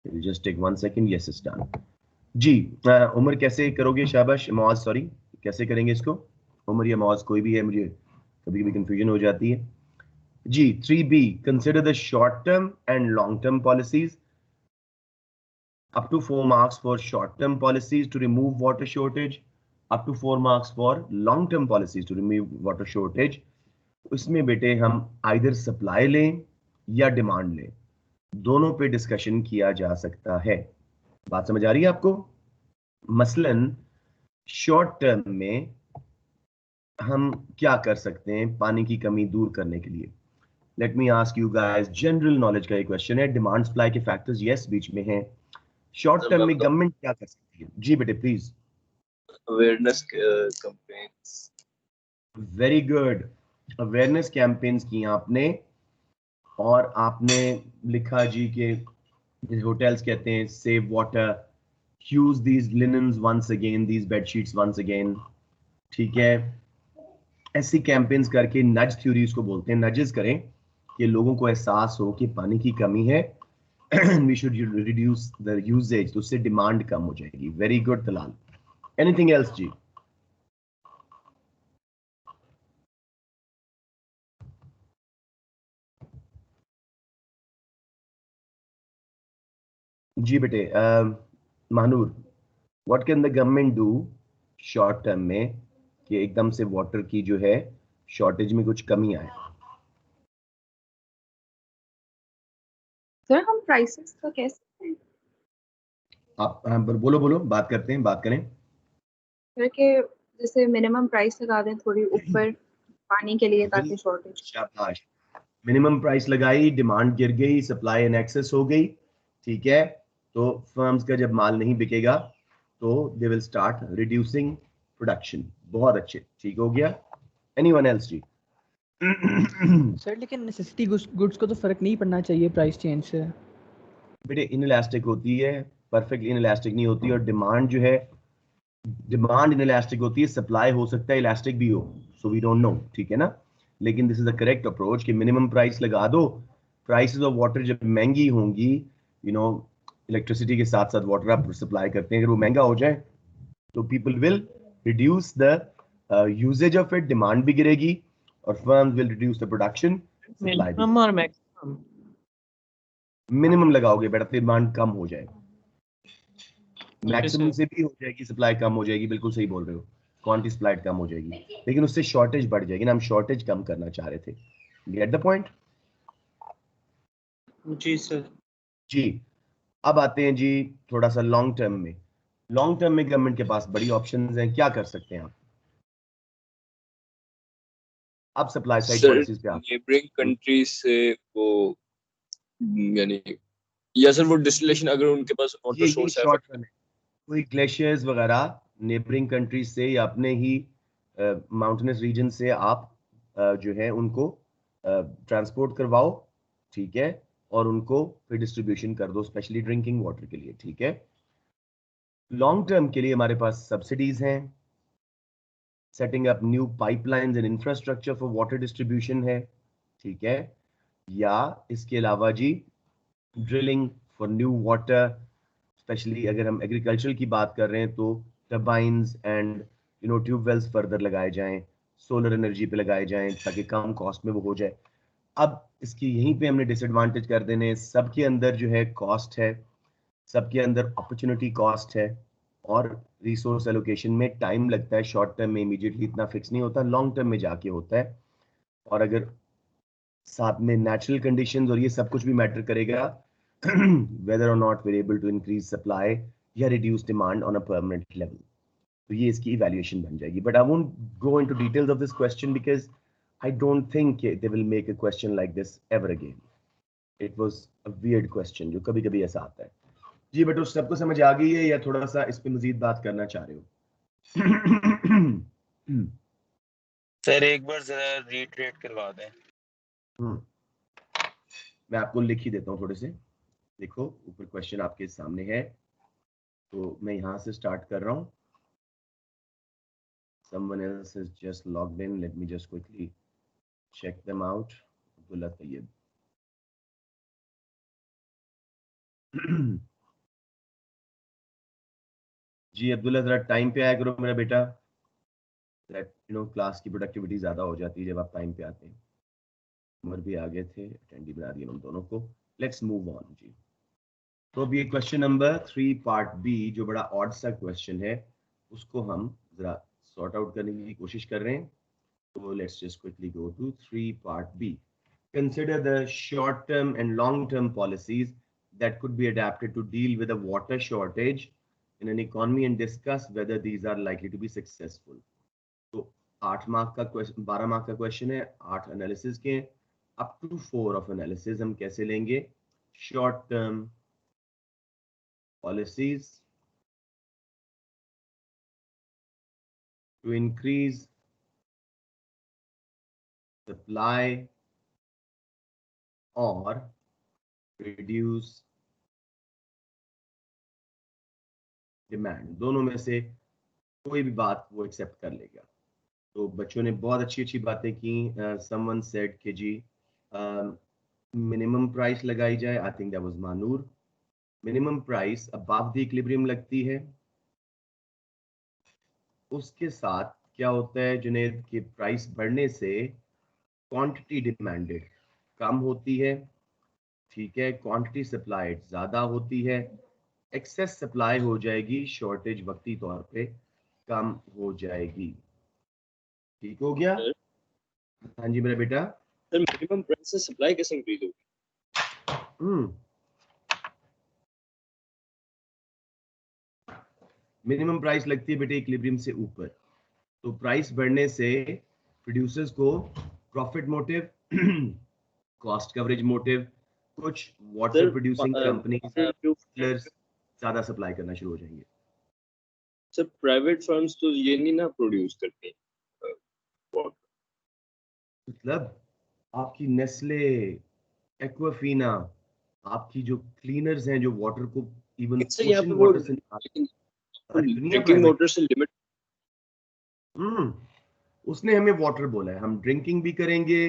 Just take 1 second. Yes it's done. जी उमर कैसे करोगे? शाबाश. मौज सॉरी, कैसे करेंगे इसको? उमर या मौज कोई भी है, मुझे कभी कभी कंफ्यूजन हो जाती है. जी 3B, consider the short term and long term policies. Up to 4 marks for short term policies to remove water shortage. Up to 4 marks for long term policies to remove water shortage. इसमें बेटे हम either supply लें या demand लें, दोनों पे discussion किया जा सकता है. बात समझ आ रही है आपको? मसलन शॉर्ट टर्म में हम क्या कर सकते हैं पानी की कमी दूर करने के लिए? Let me ask you guys, general knowledge का एक क्वेश्चन है. डिमांड सप्लाई के फैक्टर्स यस बीच में हैं. शॉर्ट टर्म में गवर्नमेंट क्या कर सकती है? जी बेटे please. Awareness campaigns. Very good. Awareness campaigns की आपने, और आपने लिखा जी के होटल्स कहते हैं save water, use these linens once again, these bedsheets once again. ठीक है, ऐसी कैंपेन्स करके नज थ्योरीज को बोलते हैं. नजेस करें कि लोगों को एहसास हो कि पानी की कमी है, we should reduce the usages, तो उससे डिमांड कम हो जाएगी. Very good Talal. Anything else जी? जी बेटे Mahnoor, what can the government do short term में कि एकदम से वाटर की जो है शॉर्टेज में कुछ कमी आए? सर हम प्राइसेस का कह सकते हैं? आप बोलो बोलो, बात करते हैं, बात करें. सर के जैसे मिनिमम प्राइस लगा दें थोड़ी ऊपर पानी के लिए, ताकि शॉर्टेज. शाबाश. मिनिमम प्राइस लगाई, डिमांड गिर गई, सप्लाई इन एक्सेस हो गई. ठीक है, तो फर्म्स का जब माल नहीं बिकेगा तो they will start reducing production. बहुत अच्छे, ठीक हो गया. एनीवन एल्स जी? सर लेकिन नेसेसिटी गुड्स को तो फर्क नहीं पड़ना चाहिए प्राइस चेंज से. बेटे इनइलास्टिक होती है, परफेक्टली इनइलास्टिक नहीं होती. और डिमांड जो है, डिमांड इनइलास्टिक होती है, सप्लाई हो सकता है इलास्टिक भी हो. So we don't know. ठीक है ना? लेकिन this is the correct approach कि मिनिमम प्राइस लगा दो. प्राइसेस ऑफ वाटर जब महंगी होंगी, यू नो इलेक्ट्रिसिटी के साथ साथ वाटर आप सप्लाई करते हैं, अगर वो महंगा हो जाए तो people will reduce the usages of it, demand भी गिरेगी और firms will reduce the production. Minimum और मैक्सिमम. मिनिमम लगाओगे बेटा, डिमांड कम हो जाए. मैक्सिमम से भी हो जाएगी, सप्लाई कम हो जाएगी. बिल्कुल सही बोल रहे हो, क्वांटिटी सप्लाई कम हो जाएगी, लेकिन उससे शॉर्टेज बढ़ जाएगी ना. हम शॉर्टेज कम करना चाह रहे थे. Get the point? जी सर. जी अब आते हैं जी थोड़ा सा लॉन्ग टर्म में. लॉन्ग टर्म में गवर्नमेंट के पास बड़ी ऑप्शंस हैं. क्या कर सकते हैं आप? अब सप्लाई साइड पॉलिसीज पे आप नेबरिंग कंट्रीज से वो यानी या सर वो डिस्टिलेशन, अगर उनके पास वाटर सोर्स है, शॉर्ट टर्म है, कोई ग्लेशियर्स वगैरह नेबरिंग कंट्रीज से या अपने ही माउंटेनस रीजन से आप जो है उनको ट्रांसपोर्ट करवाओ. ठीक है, और उनको फिर डिस्ट्रीब्यूशन कर दो, स्पेशली ड्रिंकिंग वाटर के लिए. ठीक है, लॉन्ग टर्म के लिए हमारे पास सब्सिडीज हैं. Setting up new pipelines and infrastructure for water distribution है. ठीक है, या इसके अलावा जी drilling for new water, specially अगर हम एग्रीकल्चर की बात कर रहे हैं तो टर्बाइंस एंड ट्यूबवेल्स फर्दर लगाए जाएं, सोलर एनर्जी पे लगाए जाएं ताकि कम कॉस्ट में वो हो जाए. अब इसकी यहीं पे हमने डिसएडवांटेज कर देने. सबके अंदर जो है कॉस्ट है, सबके अंदर अपॉर्चुनिटी कॉस्ट है, और रिसोर्स एलोकेशन में टाइम लगता है. शॉर्ट टर्म में इमीडिएटली इतना फिक्स नहीं होता, लॉन्ग टर्म में जाके होता है. और अगर साथ में नेचुरल कंडीशंस और ये सब कुछ भी मैटर करेगा, whether or not we're able to increase supply या reduce demand on a permanent level. तो ये इसकी evaluation बन जाएगी. But I won't go into details of this question because I don't think they will make a question like this ever again. It was a weird question जो कभी कभी ऐसा आता है. जी बेटो सबको समझ आ गई है या थोड़ा सा इस पे मजीद बात करना चाह रहे हो? सर एक बार जरा रीट्रेट करवा दें. मैं आपको लिख ही देता हूँ थोड़े से. देखो ऊपर क्वेश्चन आपके सामने है, तो मैं यहाँ से स्टार्ट कर रहा हूँ. Someone else is just logged in. Let me just quickly check them out. Abdullah Tayyib. जी अब्दुल्ला जरा टाइम पे आया करो मेरा बेटा, क्लास की प्रोडक्टिविटी ज्यादा हो जाती है जब आप टाइम पे आते हैं। उमर भी आ गए थे, अटेंडी बना दिया उन दोनों को। लेट्स मूव ऑन जी। तो अब ये क्वेश्चन नंबर 3 पार्ट बी जो बड़ा ऑड सा क्वेश्चन है उसको हम जरा सॉर्ट आउट करने की कोशिश कर रहे हैं। So let's just quickly go to 3 part B. Consider the short term and long term policies that could be adapted to deal with a water shortage in an economy and discuss whether these are likely to be successful. तो 8 mark का question, 12 mark का question है, 8 analysis के, up to 4 of analysis हम कैसे लेंगे? Short term policies to increase supply or reduce demand, दोनों में से कोई भी बात वो एक्सेप्ट कर लेगा। तो बच्चों ने बहुत अच्छी अच्छी बातें की। समवन सेड कि जी मिनिमम प्राइस लगाई जाए, आई थिंक दैट वाज मानूर। Minimum price above the equilibrium लगती है, उसके साथ क्या होता है जुनेद कि प्राइस बढ़ने से क्वांटिटी डिमांडेड कम होती है, ठीक है, क्वांटिटी सप्लाइड ज्यादा होती है, एक्सेस सप्लाई हो जाएगी, शॉर्टेज वक्ती तौर पे कम हो जाएगी। ठीक हो गया? सर हाँ जी मेरा बेटा। सर मिनिमम प्राइस से सप्लाई कैसे इंक्रीज होगी? मिनिमम प्राइस लगती है बेटे इक्विलिब्रियम से ऊपर, तो प्राइस बढ़ने से प्रोड्यूसर्स को profit motive, cost coverage motive, कुछ वाटर सर प्रोड्यूसिंग कंपनी जो ज्यादा सप्लाई करना शुरू हो जाएंगे। सर प्राइवेट फर्म्स तो ये नहीं ना प्रोड्यूस करते वाटर। मतलब आपकी नेस्ले, एक्वाफीना, आपकी जो क्लीनर्स हैं जो वाटर को इवन इससे यहाँ पे ओशन वो वाटर से निकालते, सारी दुनिया ड्रिंकिंग प्राइवेट। वाटर से लिमिट। उसने हमें वाटर बोला है, हम ड्रिंकिंग भी करेंगे,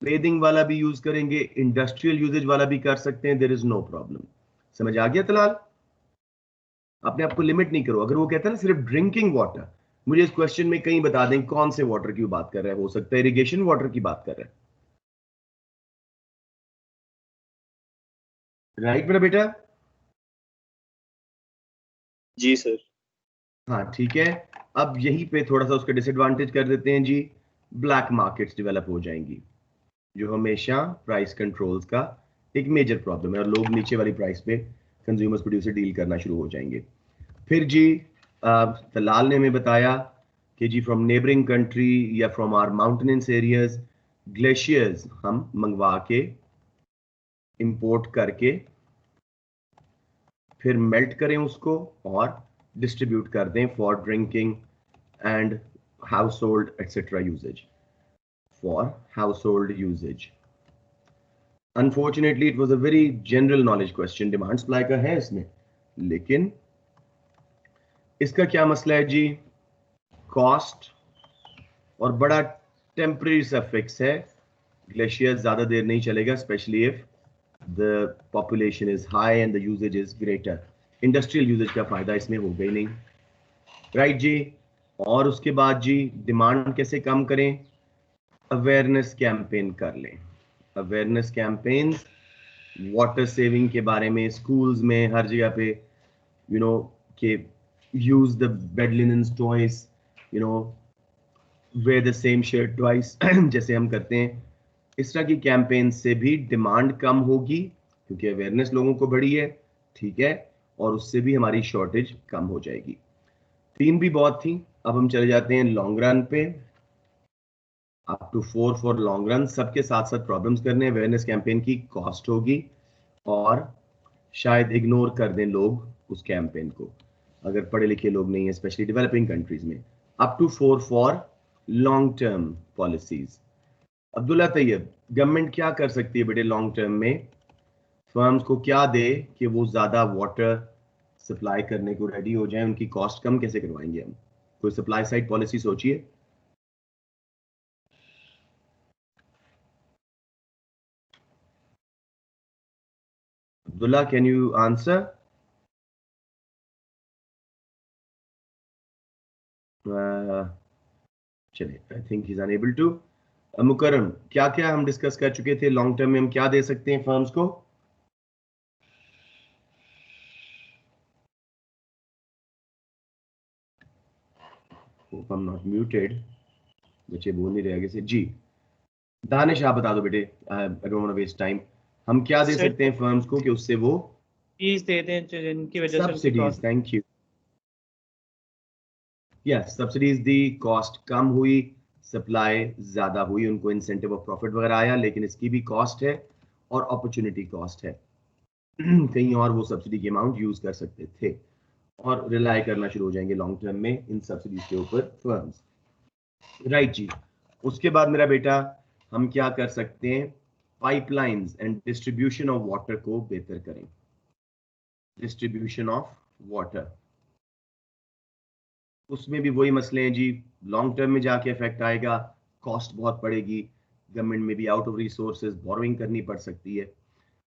बेदिंग वाला भी यूज करेंगे, इंडस्ट्रियल यूजेज वाला भी कर सकते हैं, देयर इज नो प्रॉब्लम। समझ आ गया तलाल? अपने आप को लिमिट नहीं करो। अगर वो कहता है ना सिर्फ ड्रिंकिंग वाटर, मुझे इस क्वेश्चन में कहीं बता दें कौन से वाटर की बात कर रहा है, हो सकता है इरिगेशन वाटर की बात कर रहा है, राइट मेरा बेटा? जी सर। हाँ ठीक है। अब यहीं पे थोड़ा सा उसका डिसएडवांटेज कर देते हैं जी, ब्लैक मार्केट्स डेवलप हो जाएंगी जो हमेशा प्राइस कंट्रोल्स का एक मेजर प्रॉब्लम है, और लोग नीचे वाली प्राइस पे कंज्यूमर्स प्रोड्यूसर डील करना शुरू हो जाएंगे। फिर जी दलाल ने हमें बताया कि जी फ्रॉम नेबरिंग कंट्री या from our mountainous areas glaciers हम मंगवा के इंपोर्ट करके फिर मेल्ट करें उसको और डिस्ट्रीब्यूट कर दें for drinking and household etcetera usages, for household usages. Unfortunately it was a very general knowledge question, demand supply का है इसमें, लेकिन इसका क्या मसला है जी? कॉस्ट और बड़ा टेम्परेरी सा फिक्स है, ग्लेशियर ज्यादा देर नहीं चलेगा, specially if the population is high and the uses is greater. Industrial uses का फायदा इसमें होगा ही नहीं, राइट जी? और उसके बाद जी डिमांड कैसे कम करें? अवेयरनेस कैंपेन कर लें, अवेयरनेस कैंपेन वाटर सेविंग के बारे में स्कूल्स में हर जगह पे, यू नो कि use the bed linens twice, you know wear the same shirt twice जैसे हम करते हैं। इस तरह की कैंपेन से भी डिमांड कम होगी क्योंकि अवेयरनेस लोगों को बढ़ी है, ठीक है, और उससे भी हमारी शॉर्टेज कम हो जाएगी। थीम भी बहुत थी, अब हम चले जाते हैं लॉन्ग रन पे। Up to 4 for long run, सबके साथ साथ प्रॉब्लम्स करने, अवेयरनेस कैंपेन की कॉस्ट होगी और शायद इग्नोर कर दें लोग उस कैंपेन को अगर पढ़े लिखे लोग नहीं है, स्पेशली डेवलपिंग कंट्रीज में। Up to 4 for long term policies. Abdullah Tayyab, government क्या कर सकती है बेटे लॉन्ग टर्म में? फर्म्स को क्या दे कि वो ज्यादा वाटर सप्लाई करने को रेडी हो जाए, उनकी कॉस्ट कम कैसे करवाएंगे हम? कोई सप्लाई साइड पॉलिसी सोचिए। Abdullah, can you answer? चलिए, I think he is unable to. Mukarram, क्या क्या हम डिस्कस कर चुके थे? लॉन्ग टर्म में हम क्या दे सकते हैं फर्म्स को? Hope I am not muted. बच्चे बोल नहीं रहे आगे से जी। दानिश आप बता दो बेटे, I don't want to waste time. हम क्या दे सकते हैं फर्म्स को कि उससे वो फीस देते हैं जिनकी वजह से उनकी subsidies, cost thank you, yes subsidies दी, कॉस्ट कम हुई, सप्लाई ज्यादा हुई, उनको इंसेंटिव ऑफ प्रॉफिट वगैरह आया, लेकिन इसकी भी कॉस्ट है और अपॉर्चुनिटी कॉस्ट है। कहीं और वो सब्सिडी की अमाउंट यूज कर सकते थे और रिलाई करना शुरू हो जाएंगे लॉन्ग टर्म में इन सब्सिडीज के ऊपर फर्म्स। राइट जी। उसके बाद मेरा बेटा हम क्या कर सकते हैं? Pipelines and distribution of water को बेहतर करें। डिस्ट्रीब्यूशन ऑफ वाटर, उसमें भी वही मसले हैं जी। लॉन्ग टर्म में जाके इफेक्ट आएगा, कॉस्ट बहुत पड़ेगी, गवर्नमेंट में भी आउट ऑफ रिसोर्सेज बोरोइंग करनी पड़ सकती है।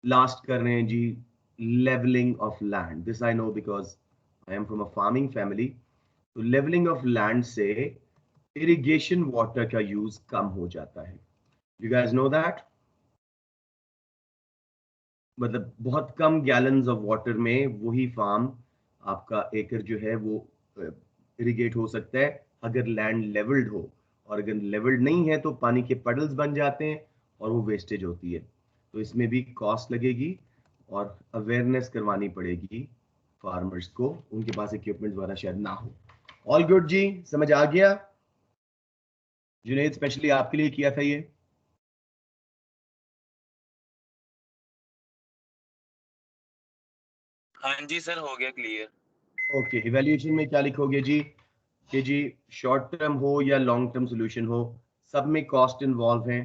लास्ट कर रहे हैं जी, levelling of land. This I know because I am from a farming family. तो लेवलिंग ऑफ लैंड से इरिगेशन वाटर का यूज कम हो जाता है। You guys know that? मतलब बहुत कम गैलन्स ऑफ वाटर में वही फार्म आपका एकड़ जो है वो इरिगेट हो सकता है अगर लैंड लेवल्ड हो, और अगर लेवल्ड नहीं है तो पानी के पडल्स बन जाते हैं और वो वेस्टेज होती है। तो इसमें भी कॉस्ट लगेगी और अवेयरनेस करवानी पड़ेगी फार्मर्स को, उनके पास इक्विपमेंट वगैरह शायद ना हो। ऑल गुड जी, समझ आ गया? जुनेद स्पेशली आपके लिए किया था ये। हाँ जी सर, हो गया क्लियर। ओके, इवैल्यूएशन में क्या लिखोगे जी? कि जी शॉर्ट टर्म हो या लॉन्ग टर्म सोल्यूशन हो, सब में कॉस्ट इन्वॉल्व है,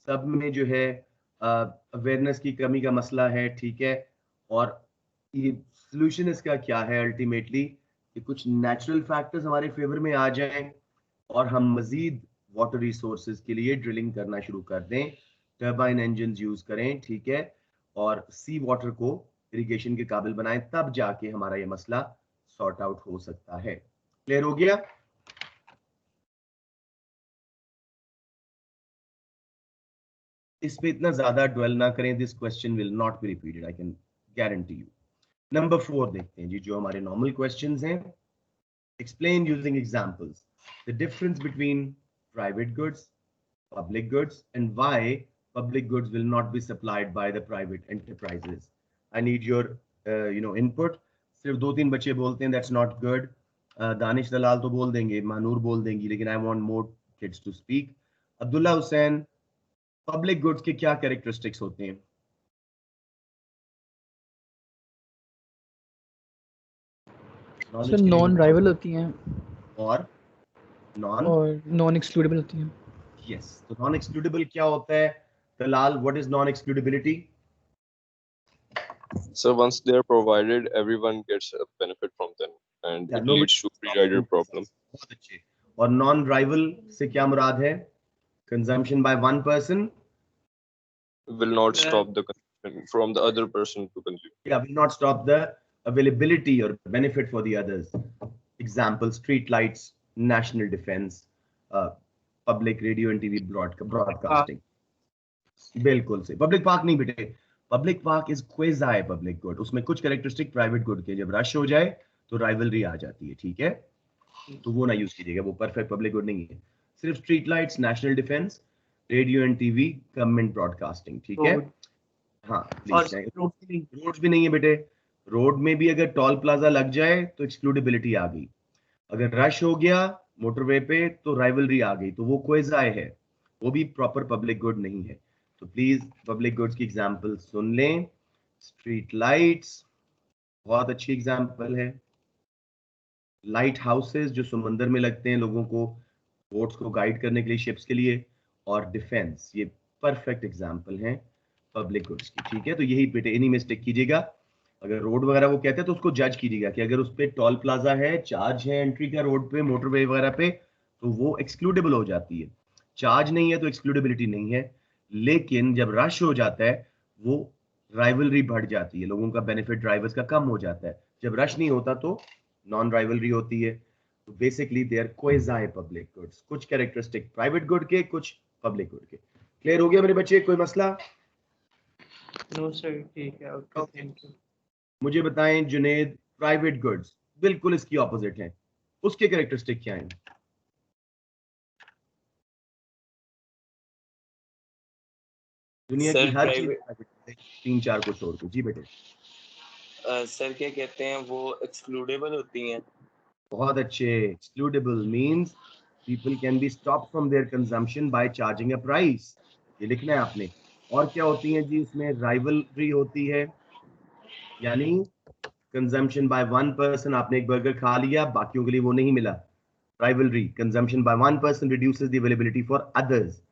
सब में जो है अवेयरनेस की कमी का मसला है, ठीक है। और ये सोल्यूशन इसका क्या है अल्टीमेटली, कि कुछ नेचुरल फैक्टर्स हमारे फेवर में आ जाएं और हम मजीद वाटर रिसोर्सेज के लिए ड्रिलिंग करना शुरू कर दें, टर्बाइन इंजन यूज करें, ठीक है, और सी वाटर को इरिगेशन के काबिल बनाएं, तब जाके हमारा ये मसला सॉर्ट आउट हो सकता है। क्लियर हो गया? इस पे इतना ज्यादा ड्वेल ना करें, this question will not be repeated, I can guarantee you. Number 4 देखते हैं जी, जो हमारे नॉर्मल क्वेश्चंस हैं। Explain using examples the difference between private goods, public goods, and why public goods will not be supplied by the private enterprises. I need your input. सिर्फ 2-3 बच्चे बोलते हैं that's not good. Danish दलाल तो बोल देंगे, मानूर बोल देंगी, लेकिन I want more kids to speak. Abdullah Hussain, public goods के क्या कैरेक्टरिस्टिक्स होते हैं? सर नॉन राइवल होती हैं और नॉन एक्सक्लूडेबल होती हैं। यस, तो नॉन एक्सक्लूडेबल क्या होता है? Dalal, what is non excludability? So once they are provided, everyone gets a benefit from them, and it leads to pre-rider problem. बहुत अच्छे। और नॉन राइवल से क्या मुराद है? Consumption by one person Will not stop the consumption from the other person to consume. Yeah, will not stop the availability or benefit for the others. Example, street lights, national defense, public radio and TV broadcasting. बिल्कुल से। Public park नहीं बेटे, public park is quasi public good, उसमें कुछ characteristic private good के, जब rush हो जाए तो राइवलरी आ जाती है, ठीक है, तो वो ना यूज कीजिएगा, वो परफेक्ट पब्लिक गुड नहीं है। सिर्फ street lights, national defence, radio and TV, government broadcasting, ठीक है। हाँ प्लीज, रोड भी नहीं है बेटे, रोड में भी अगर टोल प्लाजा लग जाए तो एक्सक्लूडेबिलिटी आ गई, अगर रश हो गया मोटरवे पे तो राइवलरी आ गई, तो वो क्वेज़ाई है, वो भी प्रॉपर पब्लिक गुड नहीं है। तो प्लीज पब्लिक गुड्स की एग्जांपल सुन लें। स्ट्रीट लाइट्स बहुत अच्छी एग्जांपल है, लाइट हाउसेस जो समंदर में लगते हैं लोगों को, बोट्स को गाइड करने के लिए, शिप्स के लिए, और डिफेंस, ये परफेक्ट एग्जांपल हैं पब्लिक गुड्स की, ठीक है। तो यही बेटे, इन्हीं में स्टिक कीजिएगा। अगर रोड वगैरह वो कहते हैं तो उसको जज कीजिएगा कि अगर उस पर टोल प्लाजा है, चार्ज है एंट्री का रोड पे, मोटरवे वगैरह पे, तो वो एक्सक्लूडेबल हो जाती है। चार्ज नहीं है तो एक्सक्लूडेबिलिटी नहीं है, लेकिन जब रश हो जाता है वो राइवलरी बढ़ जाती है, लोगों का बेनिफिट ड्राइवर्स का कम हो जाता है। जब रश नहीं होता तो नॉन राइवलरी होती है। तो basically they are quasi public goods, कुछ कैरेक्टरिस्टिक प्राइवेट गुड के, कुछ पब्लिक गुड के। क्लियर हो गया मेरे बच्चे, कोई मसला? नो सर, ठीक है, ओके, थैंक यू। मुझे बताएं जुनेद, प्राइवेट गुड्स बिल्कुल इसकी ऑपोजिट है, उसके कैरेक्टरिस्टिक क्या हैं? दुनिया की सर हर चीज प्राइवेट 3-4 को छोड़ के। जी बेटे। सर क्या कहते हैं वो एक्सक्लूडेबल होती हैं। बहुत अच्छे। Excludable means people can be stop from their consumption by charging a price, ये लिखना है आपने। और क्या होती है जी इसमें? राइवलरी होती है, यानी कंजम्पशन बाय वन पर्सन, आपने एक बर्गर खा लिया, बाकियों के लिए वो नहीं मिला। Rivalry, consumption by one person reduces the availability for others.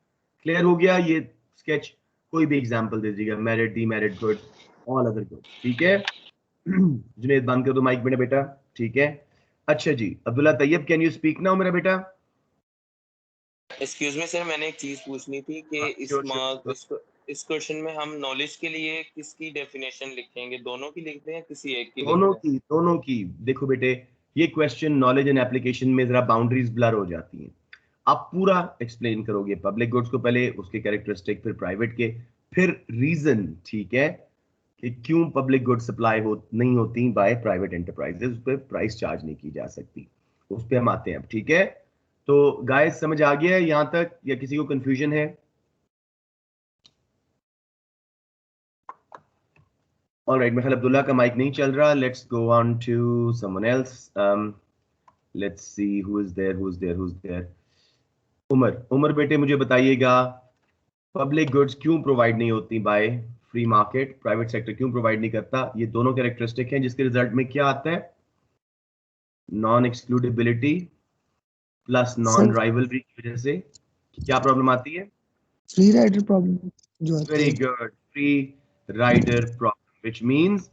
Clear हो गया ये स्केच? कोई भी एग्जांपल दे दीजिएगा, merit, demerit goods, all other goods. ठीक है जुनेद बंद कर दो माइक मेरा बेटा। ठीक है, अच्छा जी Abdullah Tayyab, can you speak now मेरा बेटा? एक्सक्यूज मी सर, मैंने एक चीज पूछनी थी कि इस क्वेश्चन में हम नॉलेज के लिए किसकी डेफिनेशन लिखेंगे, दोनों की लिखते हैं या किसी एक की दोनों लिखते की, दोनों की। देखो बेटे, ये क्वेश्चन नॉलेज एंड एप्लीकेशन में जरा बाउंड्रीज ब्लर हो जाती हैं। आप पूरा एक्सप्लेन करोगे पब्लिक गुड्स को पहले, उसके कैरेक्टरिस्टिक, फिर प्राइवेट के, फिर रीजन, ठीक है, कि क्यों पब्लिक गुड सप्लाई नहीं होती बाय प्राइवेट एंटरप्राइजेस, उस पर प्राइस चार्ज नहीं की जा सकती, उस पर हम आते हैं अब। ठीक है, तो गाइस समझ आ गया है यहां तक, या किसी को कंफ्यूजन है? ऑलराइट, मेरे ख्याल अब्दुल्ला का माइक नहीं चल रहा। Let's go on to someone else. Let's see who is there. Umar बेटे मुझे बताइएगा, पब्लिक गुड्स क्यों प्रोवाइड नहीं होती by free market, private sector क्यों प्रोवाइड नहीं करता? ये दोनों कैरेक्टरिस्टिक हैं जिसके रिजल्ट में क्या आता है? Non excludability plus non rivalry की वजह से क्या प्रॉब्लम आती है? फ्री राइडर प्रॉब्लम जो आती वेरी है। Good, free rider problem, which means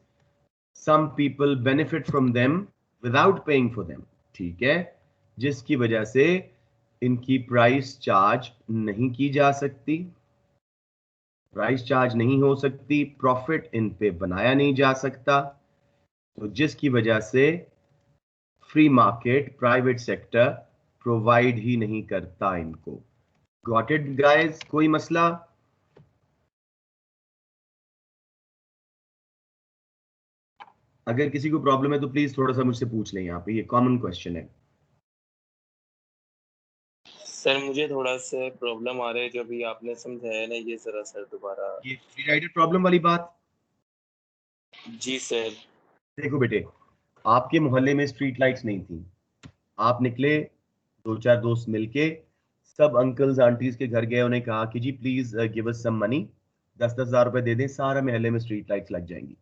some people benefit from them without paying for them। ठीक है, जिसकी वजह से इनकी प्राइस चार्ज नहीं की जा सकती, प्राइस चार्ज नहीं हो सकती, प्रॉफिट इन पे बनाया नहीं जा सकता, तो जिसकी वजह से free market, private sector provide ही नहीं करता इनको। गॉट इट गाइस, कोई मसला? अगर किसी को प्रॉब्लम है तो प्लीज थोड़ा सा मुझसे पूछ लें, यहाँ पे ये कॉमन क्वेश्चन है। सर मुझे थोड़ा सा प्रॉब्लम आ रहा है जो अभी आपने समझाया ना, ये जरा सर दोबारा। ये फ्री राइडर प्रॉब्लम वाली बात? जी सर। देखो बेटे, आपके मोहल्ले में स्ट्रीट लाइट्स नहीं थी, आप निकले, 2-4 दोस्त मिलके सब अंकल्स आंटीज के घर गए, उन्हें कहा कि जी please give us some money, 10-10 हज़ार रुपए दे दें, सारा मोहल्ले में स्ट्रीट लाइट्स लग जाएंगी।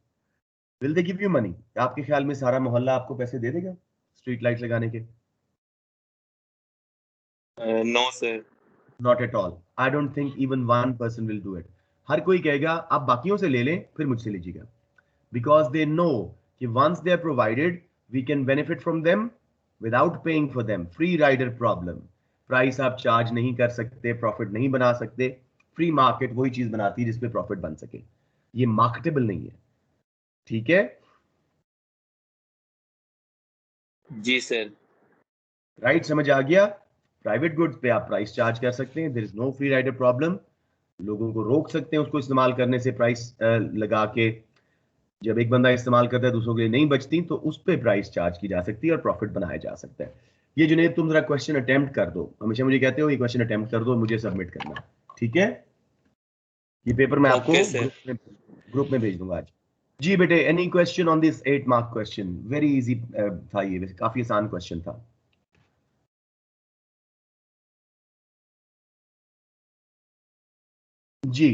Will they give you money? आपके ख्याल में सारा मोहल्ला आपको पैसे दे देगा स्ट्रीट लाइट्स लगाने के? No sir. Not at all. I don't think even one person will do it. हर कोई कहेगा आप बाकियों से ले लें फिर मुझसे लीजिएगा, बिकॉज दे नो कि once they are provided we can benefit from them without paying for them. Free rider problem, price आप चार्ज नहीं कर सकते, प्रॉफिट नहीं बना सकते। फ्री मार्केट वही चीज बनाती है जिसपे प्रॉफिट बन सके, ये मार्केटेबल नहीं है। ठीक है, जी सर। राइट, समझ आ गया? प्राइवेट गुड्स पे आप प्राइस चार्ज कर सकते हैं, there is no free rider problem. लोगों को रोक सकते हैं उसको इस्तेमाल करने से, प्राइस लगा के। जब एक बंदा इस्तेमाल करता है दूसरों के लिए नहीं बचती, तो उस पर प्राइस चार्ज की जा सकती है और प्रॉफिट बनाया जा सकता है। ये जुनेद तुम जरा क्वेश्चन अटेम्प्ट कर दो, हमेशा मुझे कहते हो ये क्वेश्चन अटेम्प्ट कर दो, मुझे सबमिट करना। ठीक है, ये पेपर मैं आपको ओके सर। ग्रुप में भेज दूंगा आज। जी बेटे, any question on this 8 mark question? Very easy था ये, वैसे काफी आसान क्वेश्चन था। जी,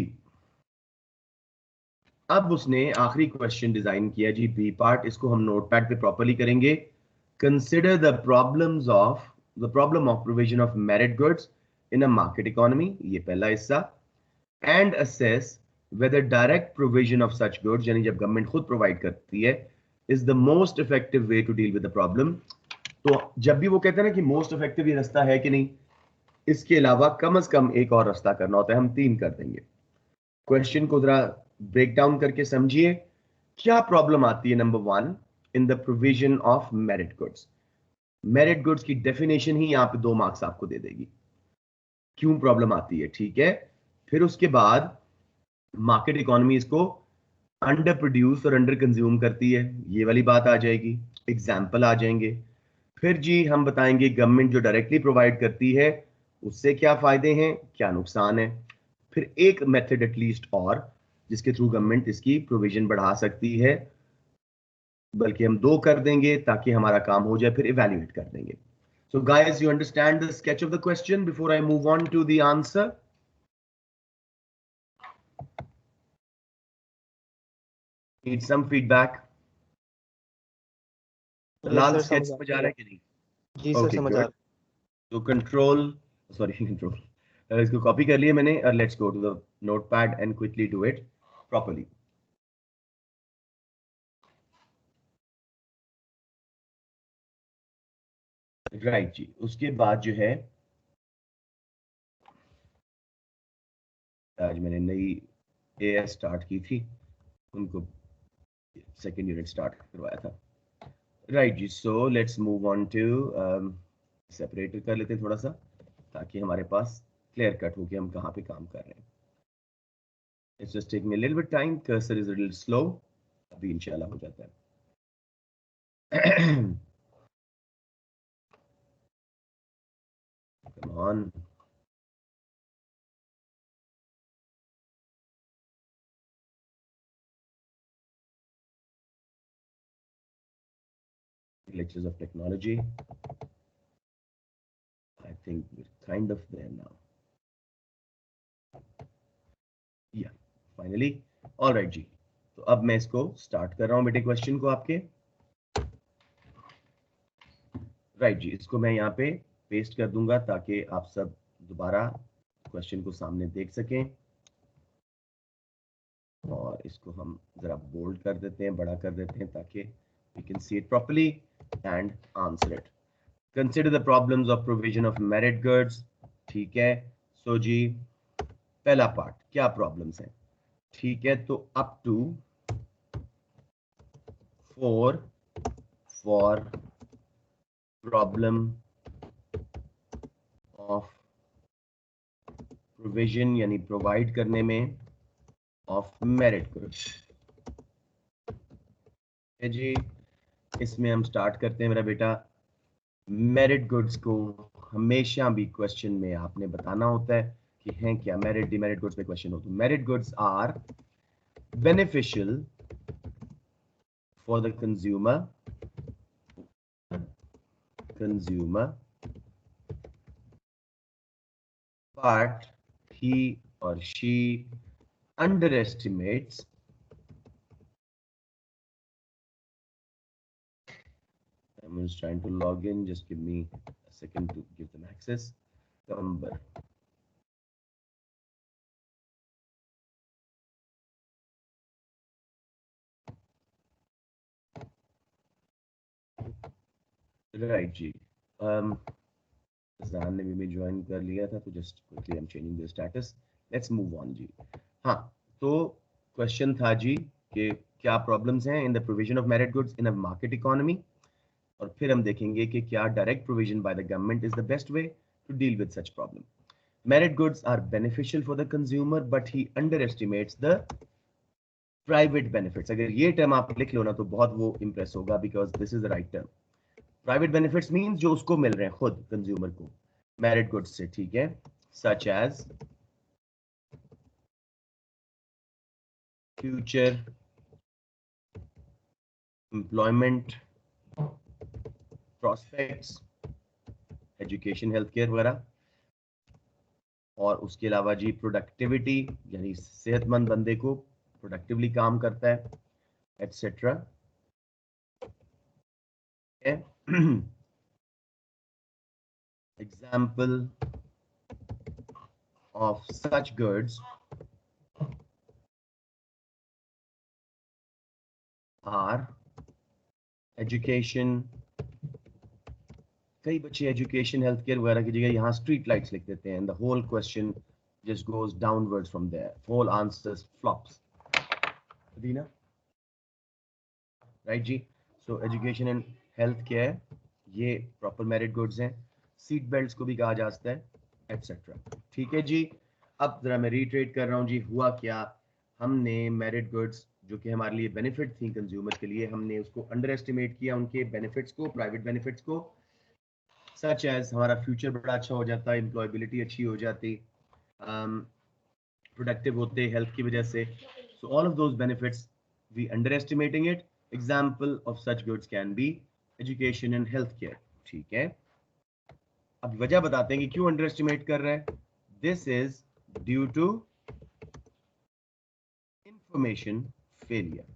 अब उसने आखिरी क्वेश्चन डिजाइन किया जी, बी पार्ट, इसको हम नोटपैड पे प्रॉपर्ली करेंगे। Consider the problem of provision of merit goods in a market economy, ये पहला हिस्सा। And assess whether direct provision of such goods, यानी जब गवर्नमेंट खुद प्रोवाइड करती है, is the most effective way to deal with the problem. तो जब भी वो कहते हैं ना कि मोस्ट इफेक्टिव ये रास्ता है कि नहीं, इसके अलावा कम से कम एक और रास्ता करना होता है, हम 3 कर देंगे। क्वेश्चन को जरा ब्रेक डाउन करके समझिए, क्या प्रॉब्लम आती है? Number 1, in the provision of merit goods, merit goods की डेफिनेशन ही यहाँ पे 2 मार्क्स आपको दे देगी, क्यों प्रॉब्लम आती है, ठीक है। फिर उसके बाद मार्केट इकोनॉमी इसको अंडर प्रोड्यूस और अंडर कंज्यूम करती है, ये वाली बात आ जाएगी, एग्जाम्पल आ जाएंगे। फिर जी हम बताएंगे गवर्नमेंट जो डायरेक्टली प्रोवाइड करती है उससे क्या फायदे हैं, क्या नुकसान है। फिर एक मेथड एटलीस्ट और जिसके थ्रू गवर्नमेंट इसकी प्रोविजन बढ़ा सकती है, बल्कि हम 2 कर देंगे ताकि हमारा काम हो जाए, फिर इवैल्यूएट कर देंगे। So guys, you understand the sketch of the question before I move on to the answer? Need some feedback. Lal sketch समझ आ रहा है कि नहीं? जी सर, समझ आ रहा है। तो control, इसको कॉपी कर लिया मैंने, और let's go to the notepad and quickly do it properly. Right जी, उसके बाद जो है आज मैंने नई एएस स्टार्ट की थी, उनको सेकेंड यूनिट स्टार्ट करवाया था। राइट जी, so let's move on to separator कर लेते हैं थोड़ा सा, ताकि हमारे पास क्लियर कट हो कि हम कहाँ पे काम कर रहे हैं। It's just take me a little bit time, cursor is a little slow, अभी इंशाल्लाह हो जाता है। Come on. Glitches of technology. I think we're kind of there now. Yeah, finally. All right जी, तो अब मैं इसको स्टार्ट कर रहा हूँ बेटे क्वेश्चन को आपके। राइट जी, इसको मैं यहाँ पे पेस्ट कर दूंगा ताकि आप सब दोबारा क्वेश्चन को सामने देख सकें, और इसको हम जरा बोल्ड कर देते हैं, बड़ा कर देते हैं, ताकि we can see it properly and answer it. Consider the problems of provision of merit goods. ठीक है, सो जी पहला पार्ट क्या प्रॉब्लम्स हैं, ठीक है। तो up to 4 for problem of provision यानी प्रोवाइड करने में ऑफ मेरिट गुड्स है जी। इसमें हम स्टार्ट करते हैं मेरा बेटा। मेरिट गुड्स को हमेशा भी क्वेश्चन में आपने बताना होता है कि हैं क्या मेरिट डिमेरिट गुड्स पे क्वेश्चन हो तो merit goods are beneficial for the consumer but he or she underestimates I'm just trying to log in, just give me a second to give them access. Number right जी, ज़ान ने भी join कर लिया था, तो just quickly I am changing the status. Let's move on जी। हाँ, तो क्वेश्चन था जी कि क्या प्रॉब्लम्स हैं in the provision of merit goods in a market economy, और फिर हम देखेंगे कि क्या direct provision by the government is the best way to deal with such problem. Merit goods are beneficial for the consumer but he under estimates the private benefits. अगर ये term आप लिख लो ना तो बहुत वो इंप्रेस होगा, because this is the right term. Private benefits means जो उसको मिल रहे हैं खुद कंज्यूमर को मेरिट गुड्स से, ठीक है, such as future employment prospects, education, health care वगैरह, और उसके अलावा जी प्रोडक्टिविटी यानी सेहतमंद बंदे को प्रोडक्टिवली काम करता है, etcetera. Example of such goods are education। कई बच्चे एजुकेशन हेल्थ केयर वगैरह की जगह यहाँ स्ट्रीट लाइट्स लिख देते हैं, the whole question just goes downwards from there, whole answers flops। Adina, right जी, so education and health care ये प्रॉपर मेरिट गुड्स हैं। सीट बेल्ट्स को भी कहा जाता है, एटसेट्रा। ठीक है जी। अब जरा मैं रीट्रेट कर रहा हूँ जी, हुआ क्या, हमने मेरिट गुड्स जो कि हमारे लिए बेनिफिट थी कंज्यूमर के लिए, हमने उसको अंडर एस्टिमेट किया, उनके बेनिफिट्स को, प्राइवेट बेनिफिट्स को, सच एज हमारा फ्यूचर बड़ा अच्छा हो जाता, एम्प्लॉयबिलिटी अच्छी हो जाती, प्रोडक्टिव होते हेल्थ की वजह से। So all of those benefits we underestimating it. Example of such goods can be education and health care. ठीक है, अब वजह बताते हैं कि क्यों अंडर एस्टिमेट कर रहे हैं। This is due to information failure.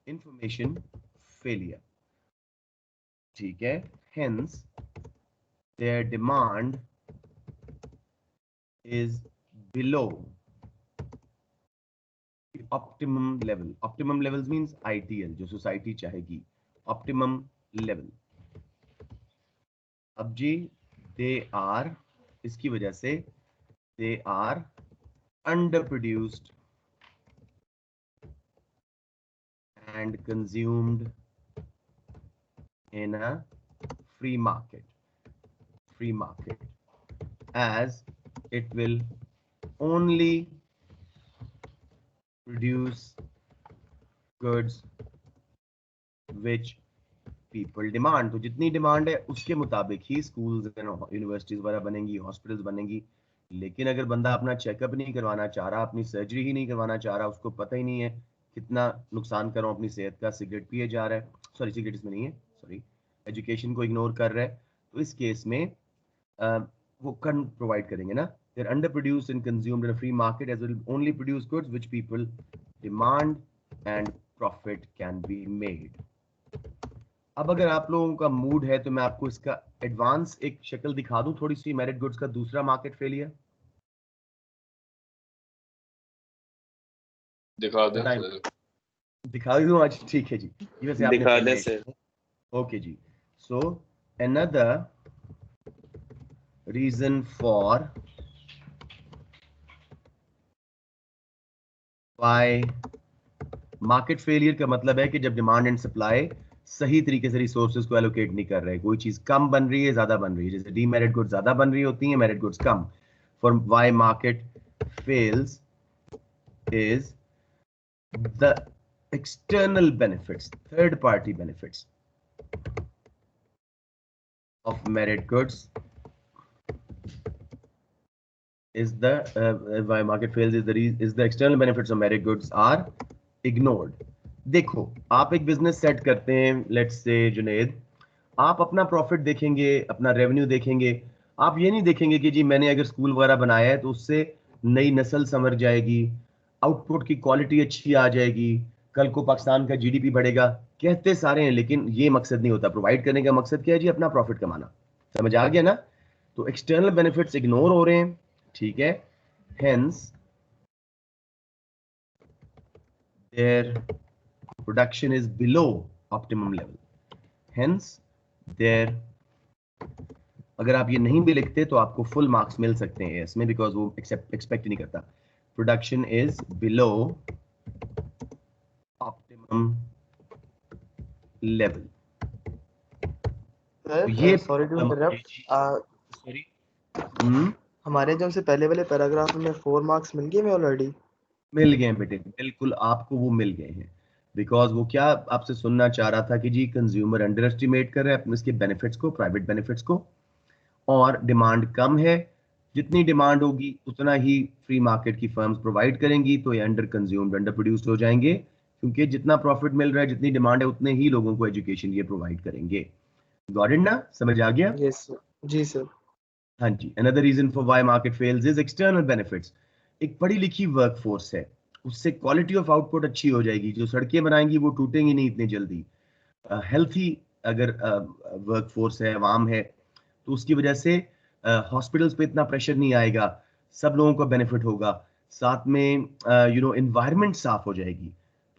Information failure, ठीक है। Hence their demand is below the optimum level. Optimum levels means ideal, जो सोसाइटी चाहेगी, optimum level। अब जी they are, इसकी वजह से they are underproduced and consumed in a free market as it will only produce goods which people demand। तो जितनी demand है उसके मुताबिक ही स्कूल्स यूनिवर्सिटीज वगैरह बनेंगी, हॉस्पिटल्स बनेंगी। लेकिन अगर बंदा अपना चेकअप नहीं करवाना चाह रहा, अपनी सर्जरी ही नहीं करवाना चाह रहा, उसको पता ही नहीं है कितना नुकसान कर रहा हूँ अपनी सेहत का, सिगरेट पिए जा रहा है, सॉरी सिगरेट इसमें नहीं है, सॉरी एजुकेशन को इग्नोर कर रहा है, तो इस केस में वो कन प्रोवाइड करेंगे ना। They're underproduced and consumed in a free market as will only produce goods which people demand and profit can be made। अब अगर आप लोगों का मूड है तो मैं आपको इसका एडवांस एक शक्ल दिखा दूं थोड़ी सी, मेरिट गुड्स का दूसरा मार्केट फेलियर दिखा दें, दिखा दूं आज? ठीक है जी, ये वैसे आपने दिखा दें सर। ओके जी। So another reason for why market failure का मतलब है कि जब डिमांड एंड सप्लाई सही तरीके से रिसोर्सेज को एलोकेट नहीं कर रहे, कोई चीज कम बन रही है ज्यादा बन रही है, जैसे डीमेरिट गुड्स ज्यादा बन रही होती हैं, merit goods come. For why market fails is the external benefits, third party benefits of merit goods is the why market fails is the external benefits of merit goods are ignored। देखो, आप एक business set करते हैं, let's say Junaid, आप अपना profit देखेंगे, अपना revenue देखेंगे, आप ये नहीं देखेंगे कि जी मैंने अगर स्कूल वगैरह बनाया है तो उससे नई नस्ल संवर जाएगी, आउटपुट की क्वालिटी अच्छी आ जाएगी, कल को पाकिस्तान का जीडीपी बढ़ेगा। कहते सारे हैं लेकिन ये मकसद नहीं होता। प्रोवाइड करने का मकसद क्या है जी? अपना प्रॉफिट कमाना। समझ आ गया ना? तो एक्सटर्नल बेनिफिट्स इग्नोर हो रहे हैं, ठीक है। Hence their production is below optimum level। hence their, अगर आप ये नहीं भी लिखते तो आपको फुल मार्क्स मिल सकते हैं इसमें, बिकॉज वो एक्सपेक्ट नहीं करता। Production is below optimum level. ये सॉरी टू इंटरप्ट, सॉरी, हमारे जो से पहले वाले पैराग्राफ में 4 मार्क्स मिल गए मैं ऑलरेडी। मिल गए बेटे, बिल्कुल आपको वो मिल गए हैं, बिकॉज वो क्या आपसे सुनना चाह रहा था कि जी कंज्यूमर अंडर एस्टिमेट कर रहे हैं अपने इसके बेनिफिट्स को, प्राइवेट बेनिफिट्स को, और डिमांड कम है। जितनी डिमांड होगी उतना ही फ्री मार्केट की फर्म्स प्रोवाइड करेंगी, तो ये अंडर कंज्यूम्ड, अंडर प्रोड्यूस्ड हो जाएंगे, क्योंकि जितना प्रॉफिट मिल रहा है, जितनी डिमांड है, उतने ही लोगों को एजुकेशन ये प्रोवाइड करेंगे। गॉट इट ना? समझ आ गया? यस सर, जी सर। हाँ जी। Another reason for why market fails is external benefits. एक पढ़ी लिखी वर्कफोर्स है, उससे क्वालिटी ऑफ आउटपुट अच्छी हो जाएगी, जो सड़कें बनाएंगी वो टूटेंगी नहीं इतनी जल्दी। हेल्थी अगर वर्कफोर्स है, आवाम है, तो उसकी वजह से हॉस्पिटल्स पे इतना प्रेशर नहीं आएगा, सब लोगों को बेनिफिट होगा। साथ में एनवायरनमेंट साफ हो जाएगी,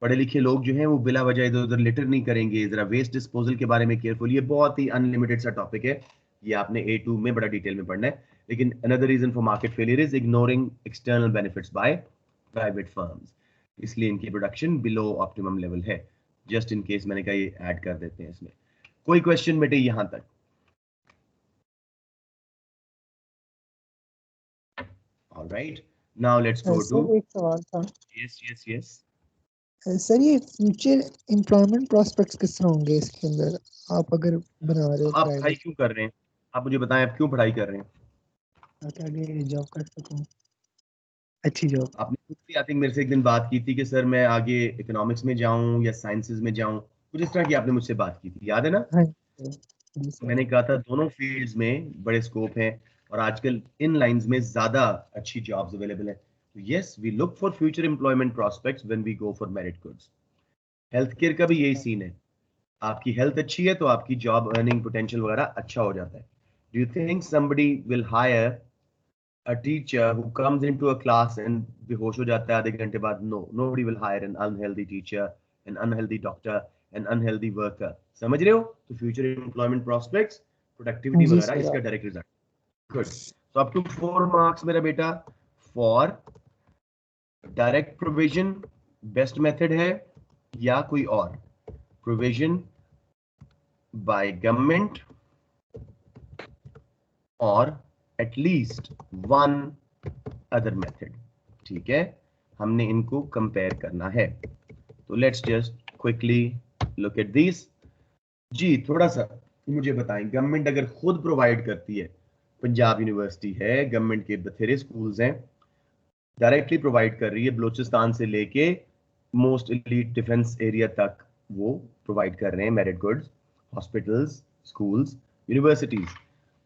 पढ़े लिखे लोग जो हैं वो बिला वजह इधर उधर लिटर नहीं करेंगे। जरा वेस्ट डिस्पोजल के बारे में केयरफुल, ये बहुत ही अनलिमिटेड सा टॉपिक है, ये आपने A2 में बड़ा डिटेल में पढ़ना है। लेकिन another reason for market failure is ignoring external benefits by private firms, इसलिए इनकी प्रोडक्शन बिलो ऑप्टिमम लेवल है। जस्ट इन केस मैंने कहा ये ऐड कर देते हैं इसमें। कोई क्वेश्चन बेटे यहां तक? Alright, now let's go to sir एक सवाल था यस सर, ये फ्यूचर एम्प्लॉयमेंट प्रोस्पेक्ट्स किस तरह होंगे इसके अंदर, आप अगर बना रहे हो आप पढ़ाई क्यों कर रहे हैं? आप मुझे बताएं, आप क्यों पढ़ाई कर रहे हैं? ताकि आगे जॉब कर सकूं, अच्छी जॉब। आपने खुद भी आई थिंक मेरे से एक दिन बात की थी कि सर मैं आगे इकोनॉमिक्स में जाऊं या साइंसेज में जाऊं, कुछ इस तरह की आपने मुझसे बात की थी, याद है ना? हाँ जी सर। मैंने कहा था दोनों फील्ड्स में बड़े स्कोप हैं और आजकल इन लाइंस में ज्यादा अच्छी जॉब्स अवेलेबल है। Yes, we look for future employment prospects when we go for merit goods. Health care का भी यही सीन है, आपकी हेल्थ अच्छी है तो आपकी जॉब अर्निंग पोटेंशियल वगैरह अच्छा हो जाता है। Do you think somebody will hire a teacher who comes into a class and बेहोश हो जाता है आधे घंटे बाद? No, nobody will hire an unhealthy teacher, an unhealthy doctor, an unhealthy worker. समझ रहे हो? तो future employment prospects, productivity जी वगैरह सर। इसका direct result. Good. So up to 4 marks मेरा बेटा for direct provision best method है या कोई और? Provision by government or at least one other method. ठीक है, हमने इनको कंपेयर करना है। तो let's just quickly look at this. जी थोड़ा सा मुझे बताएं, गवर्नमेंट अगर खुद प्रोवाइड करती है, पंजाब यूनिवर्सिटी है, गवर्नमेंट के बथेरे स्कूल्स हैं, डायरेक्टली प्रोवाइड कर रही है, बलूचिस्तान से लेके मोस्ट एलीट डिफेंस एरिया तक वो प्रोवाइड कर रहे हैं merit goods, hospitals, schools, universities.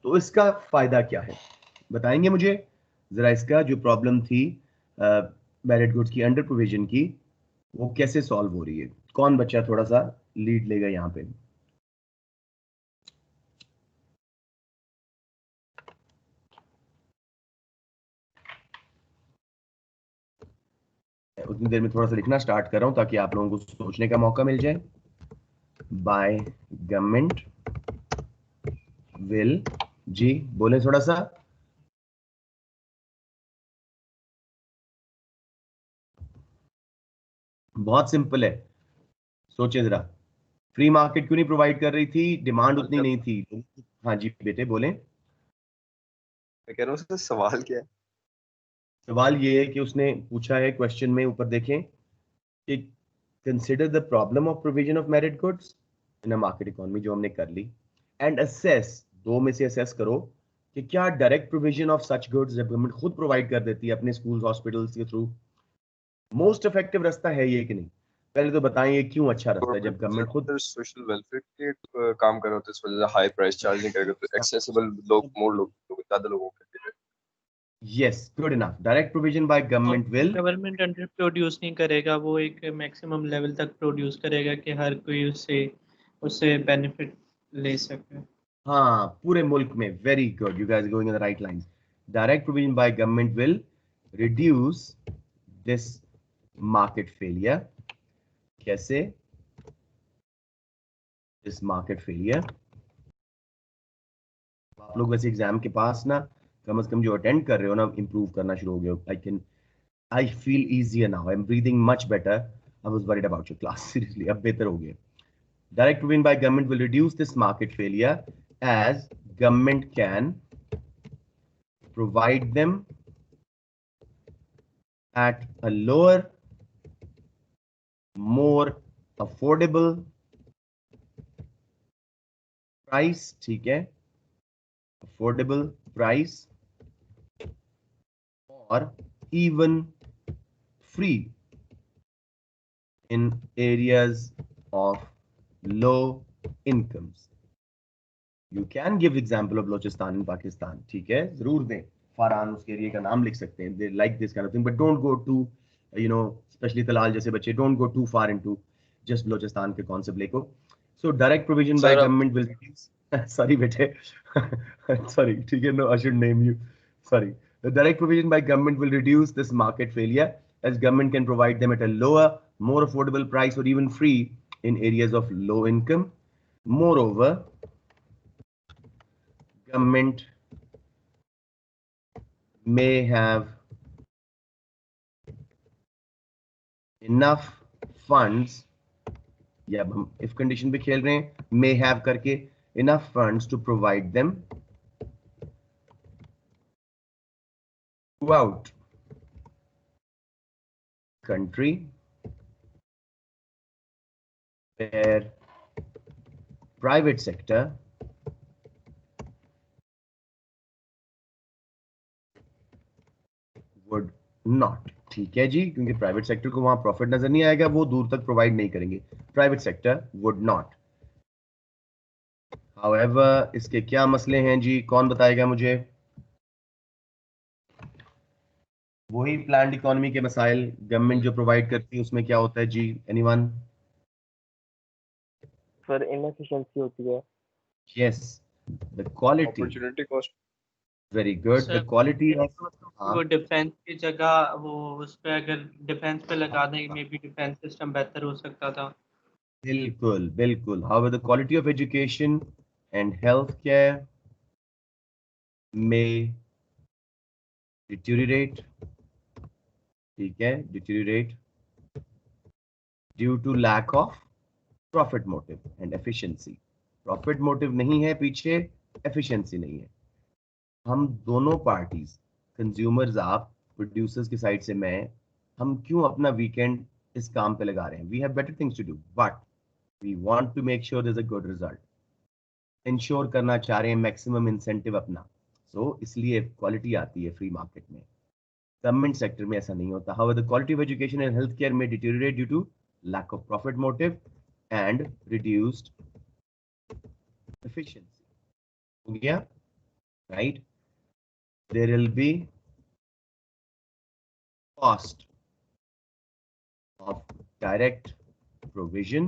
तो इसका फायदा क्या है बताएंगे मुझे जरा? इसका जो प्रॉब्लम थी मेरिट गुड्स की अंडर प्रोविजन की, वो कैसे सॉल्व हो रही है? कौन बच्चा थोड़ा सा लीड लेगा यहाँ पे? उतनी देर में थोड़ा सा लिखना स्टार्ट कर रहा हूं ताकि आप लोगों को सोचने का मौका मिल जाए। बाय गवर्नमेंट विल, जी बोले थोड़ा सा। बहुत सिंपल है, सोचे जरा। फ्री मार्केट क्यों नहीं प्रोवाइड कर रही थी? डिमांड उतनी नहीं थी। हाँ जी बेटे बोले। मैं कह रहा हूँ सर सवाल क्या है? सवाल ये है कि उसने पूछा है क्वेश्चन में, ऊपर देखें कि consider the problem of provision of merit goods in a market economy, जो हमने कर ली, एंड असेस, दो में से असेस करो कि क्या direct provision of such goods जब गवर्नमेंट खुद प्रोवाइड कर देती है अपने स्कूल हॉस्पिटल्स के थ्रू, मोस्ट इफेक्टिव रास्ता है ये कि नहीं? पहले तो बताएं ये क्यों अच्छा रास्ता है जब गवर्नमेंट खुद सोशल वेलफेयर के काम कर रहे होते हैं, इस वजह से हाई प्राइस चार्ज नहीं करेगा, तो एक्सेसिबल लोग, मोर लोग, ज्यादा लोगों के लिए। yes good enough, direct provision by government will government under produce नहीं करेगा, वो एक मैक्सिमम लेवल तक प्रोड्यूस करेगा कि हर कोई उससे उससे बेनिफिट ले सके। हाँ पूरे मुल्क में। Very good, you guys going in the right lines. Direct provision by government will reduce this market failure. कैसे? दिस मार्केट फेलियर, आप लोग वैसे एग्जाम के पास ना कम से कम जो अटेंड कर रहे हो ना, इंप्रूव करना शुरू हो गए। I feel easier now, I'm breathing much better. I was worried about your class seriously, अब बेहतर हो गया। Direct provision by government will reduce this market failure as government can provide them at a lower, more affordable price, ठीक है, affordable price, or even free in areas of low incomes. You can give example of Balochistan in Pakistan, ठीक है, जरूर दें। फारान उसके area का नाम लिख सकते हैं, they like this kind of thing, but don't go to especially Talal जैसे बच्चे, don't go too far into just Balochistan के concept लेको। So direct provision by government will reduce sorry बेटे sorry, ठीक है, no I should name you, sorry। The direct provision by government will reduce this market failure as government can provide them at a lower, more affordable price or even free in areas of low income. Moreover, government may have enough funds या हम if condition पे खेल रहे हैं, may have करके, enough funds to provide them throughout country where private sector would not. ठीक है जी, क्योंकि प्राइवेट सेक्टर को वहां प्रॉफिट नजर नहीं आएगा, वो दूर तक प्रोवाइड नहीं करेंगे. Private sector would not. However इसके क्या मसले हैं जी, कौन बताएगा मुझे? वही प्लान्ड इकोनॉमी के मसाइल गवर्नमेंट जो प्रोवाइड करती है उसमें क्या होता है जी? एनीवन? सर इनएफिशिएंसी होती है. Yes, the quality. Opportunity cost. Very good. The quality of, वो डिफेंस की जगह वो उस पे अगर डिफेंस पे लगा दें, मे बी डिफेंस सिस्टम बेहतर हो सकता था. बिल्कुल बिल्कुल. However the quality of education and health care में डिटेरियोरेट. ठीक है, deteriorate due to lack of profit motive and efficiency. Profit motive नहीं है पीछे, एफिशिएंसी नहीं है. हम दोनों पार्टीज, कंज्यूमर्स आप, प्रोड्यूसर्स की साइड से मैं, हम क्यों अपना वीकेंड इस काम पे लगा रहे हैं? We have better things to do, but we want to make sure there is a good result. Ensure करना चाह रहे हैं मैक्सिमम इंसेंटिव अपना. सो इसलिए क्वालिटी आती है फ्री मार्केट में. गवर्नमेंट सेक्टर में ऐसा नहीं होता. However the quality of education and health care में deteriorate due to lack of profit motive and reduced efficiency. हो गया? Right. There will be cost of direct provision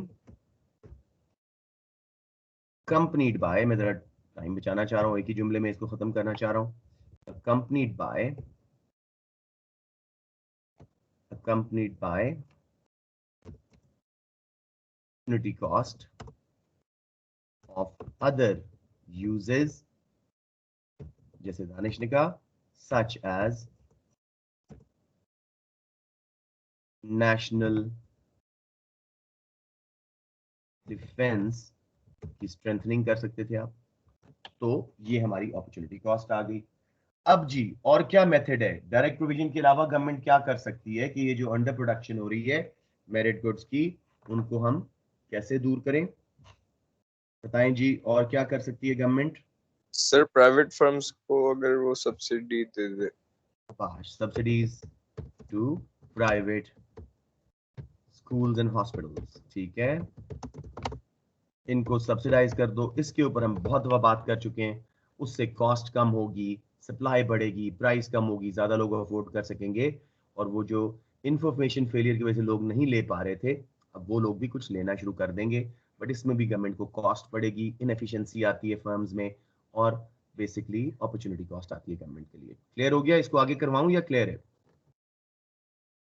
accompanied by, मैं जरा टाइम बचाना चाह रहा हूँ, एक ही जुमले में इसको खत्म करना चाह रहा हूँ. accompanied by opportunity cost of other uses, जैसे दानिश ने कहा, such as national डिफेंस की स्ट्रेंथनिंग कर सकते थे आप. तो ये हमारी अपॉर्चुनिटी कॉस्ट आ गई. अब जी और क्या मेथड है? डायरेक्ट प्रोविजन के अलावा गवर्नमेंट क्या कर सकती है कि ये जो अंडर प्रोडक्शन हो रही है मेरिट गुड्स की, उनको हम कैसे दूर करें? बताएं जी, और क्या कर सकती है गवर्नमेंट? सर प्राइवेट फर्म्स को अगर वो सब्सिडी दे दे. Subsidies to private schools and hospitals. ठीक है, इनको सब्सिडाइज कर दो. इसके ऊपर हम बहुत दफा बात कर चुके हैं. उससे कॉस्ट कम होगी, सप्लाई बढ़ेगी, प्राइस कम होगी, ज्यादा लोग अफोर्ड कर सकेंगे. और वो जो इंफॉर्मेशन फेलियर की वजह से लोग नहीं ले पा रहे थे, अब वो लोग भी कुछ लेना शुरू कर देंगे. बट इसमें भी गवर्नमेंट को कॉस्ट पड़ेगी, इनएफिशिएंसी आती है फर्म्स में, और बेसिकली अपॉर्चुनिटी कॉस्ट आती है गवर्नमेंट के लिए. क्लियर हो गया? इसको आगे करवाऊं या क्लियर है?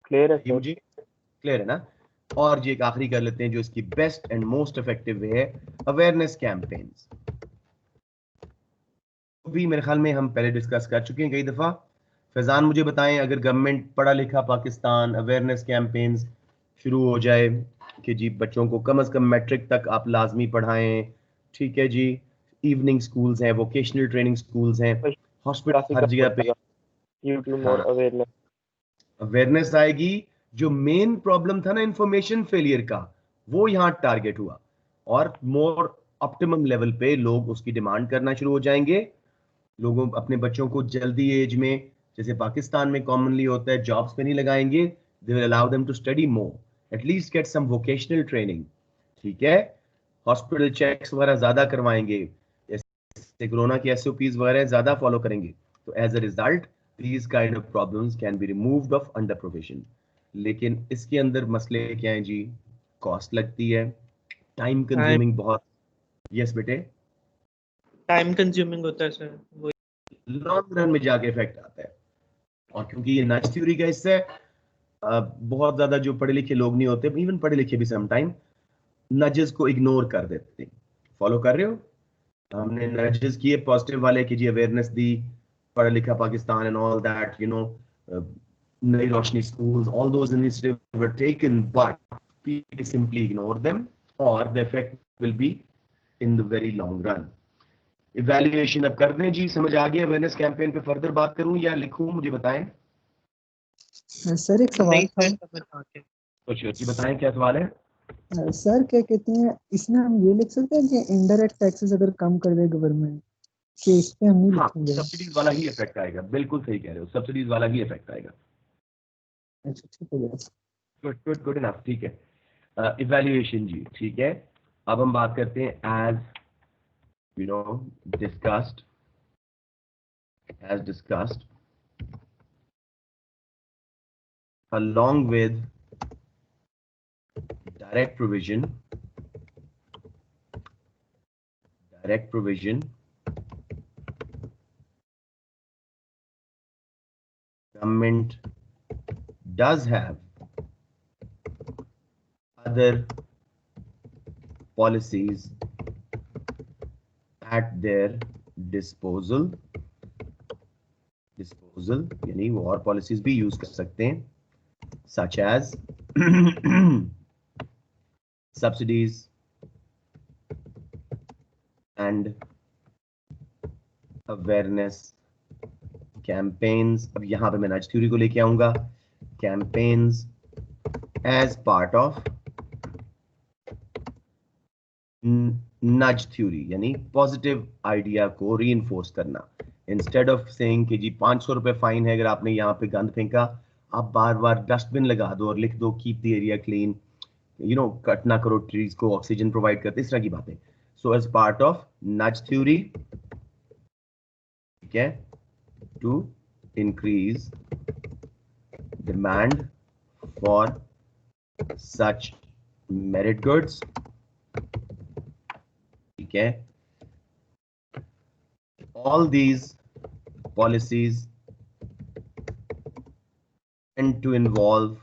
क्लियर है ये मुझे क्लियर है ना? और जी एक आखिरी कर लेते हैं जो इसकी बेस्ट एंड मोस्ट इफेक्टिव वे है, अवेयरनेस कैंपेन्स. भी मेरे ख्याल में हम पहले डिस्कस कर चुके हैं कई दफा. फैजान मुझे बताएं, अगर गवर्नमेंट पढ़ा लिखा पाकिस्तान अवेयरनेस कैंपेन्स शुरू हो जाए कि जी बच्चों को कम से कम मैट्रिक तक आप लाजमी पढ़ाएं. ठीक है जी, इवनिंग स्कूल्स हैं, वोकेशनल ट्रेनिंग स्कूल्स हैं, हॉस्पिटल, हर जगह पे अवेयरनेस आएगी. जो मेन प्रॉब्लम था ना इंफॉर्मेशन फेलियर का, वो यहाँ टारगेट हुआ, और मोर ऑप्टिमम लेवल पे लोग उसकी डिमांड करना शुरू हो जाएंगे. लोगों अपने बच्चों को जल्दी एज में, जैसे पाकिस्तान में कॉमनली होता है, जॉब्स पे नहीं लगाएंगे. They will allow them to study more, at least get some vocational training. ठीक है, हॉस्पिटल चेक्स वगैरह ज्यादा करवाएंगे, जैसे कोरोना की SOPs वगैरह ज्यादा फॉलो करेंगे. तो as a result these kind of problems can be removed of under provision. लेकिन इसके अंदर मसले क्या हैं जी? कॉस्ट लगती है, टाइम कंज्यूमिंग बहुत. यस बेटे, टाइम कंज्यूमिंग होता है सर, वो लॉन्ग रन में जाके इफेक्ट आता है. और क्योंकि ये नच थ्योरी का हिस्सा है, बहुत ज्यादा जो पढ़े लिखे लोग नहीं होते, इवन पढ़े लिखे भी समटाइम नजेस को इग्नोर कर देते हैं. फॉलो कर रहे हो? हमने नजेस किए पॉजिटिव वाले कि जी अवेयरनेस दी, पढ़ा लिखा Pakistan and all that, you know, Nai Roshni schools, all those initiatives were taken, but people simply ignore them. और the effect will be in the very long run. Evaluation अब कर दें जी, समझ आ गया? अवेयरनेस कैंपेन पे फर्दर बात करूं या लिखूं, मुझे बताएं। सर एक सवाल नहीं था। सर, समझ आ गया। कुछ जी बताएं, क्या सवाल है? सर क्या कहते हैं, इसमें हम ये लिख सकते हैं कि इनडायरेक्ट टैक्सेस अगर कम कर दे गवर्नमेंट, कि इस पे हम नहीं हाँ, लिखेंगे? सब्सिडीज वाला ही इफेक्ट आएगा, बिल्कुल सही कह रहे हो, सब्सिडीज वाला ही इफेक्ट आएगा। अच्छा ठीक है sir. Good good good enough, ठीक है। इवैल्यूएशन जी, ठीक है। अब हम बात करते हैं as you know discussed, along with direct provision, government does have other policies at their disposal यानी वो और पॉलिसीज भी यूज कर सकते हैं, such as subsidies and awareness campaigns। अब यहां पे मैं नज थ्योरी को लेके आऊंगा, campaigns as part of नज थ्योरी, यानी पॉजिटिव आइडिया को रीइंफोर्स करना। इंस्टेड ऑफ सेइंग कि जी 500 रुपए फाइन है अगर आपने यहाँ पे गंद फेंका, आप बार बार डस्टबिन लगा दो और लिख दो keep the area clean, cut ना करो ट्रीज को, ऑक्सीजन प्रोवाइड करते, इस तरह की बातें। So as part of nudge theory, ठीक है, to increase demand for such merit goods, ठीक है। All these policies tend to involve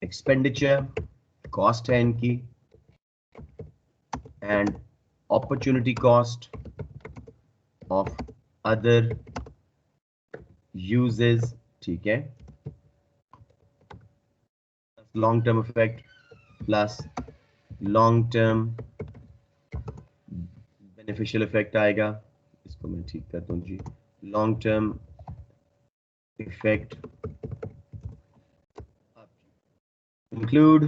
expenditure, cost है इनकी, and opportunity cost of other uses, ठीक है। long term effect plus long term beneficial effect आएगा, इसको मैं ठीक कर दूं जी। long term effect include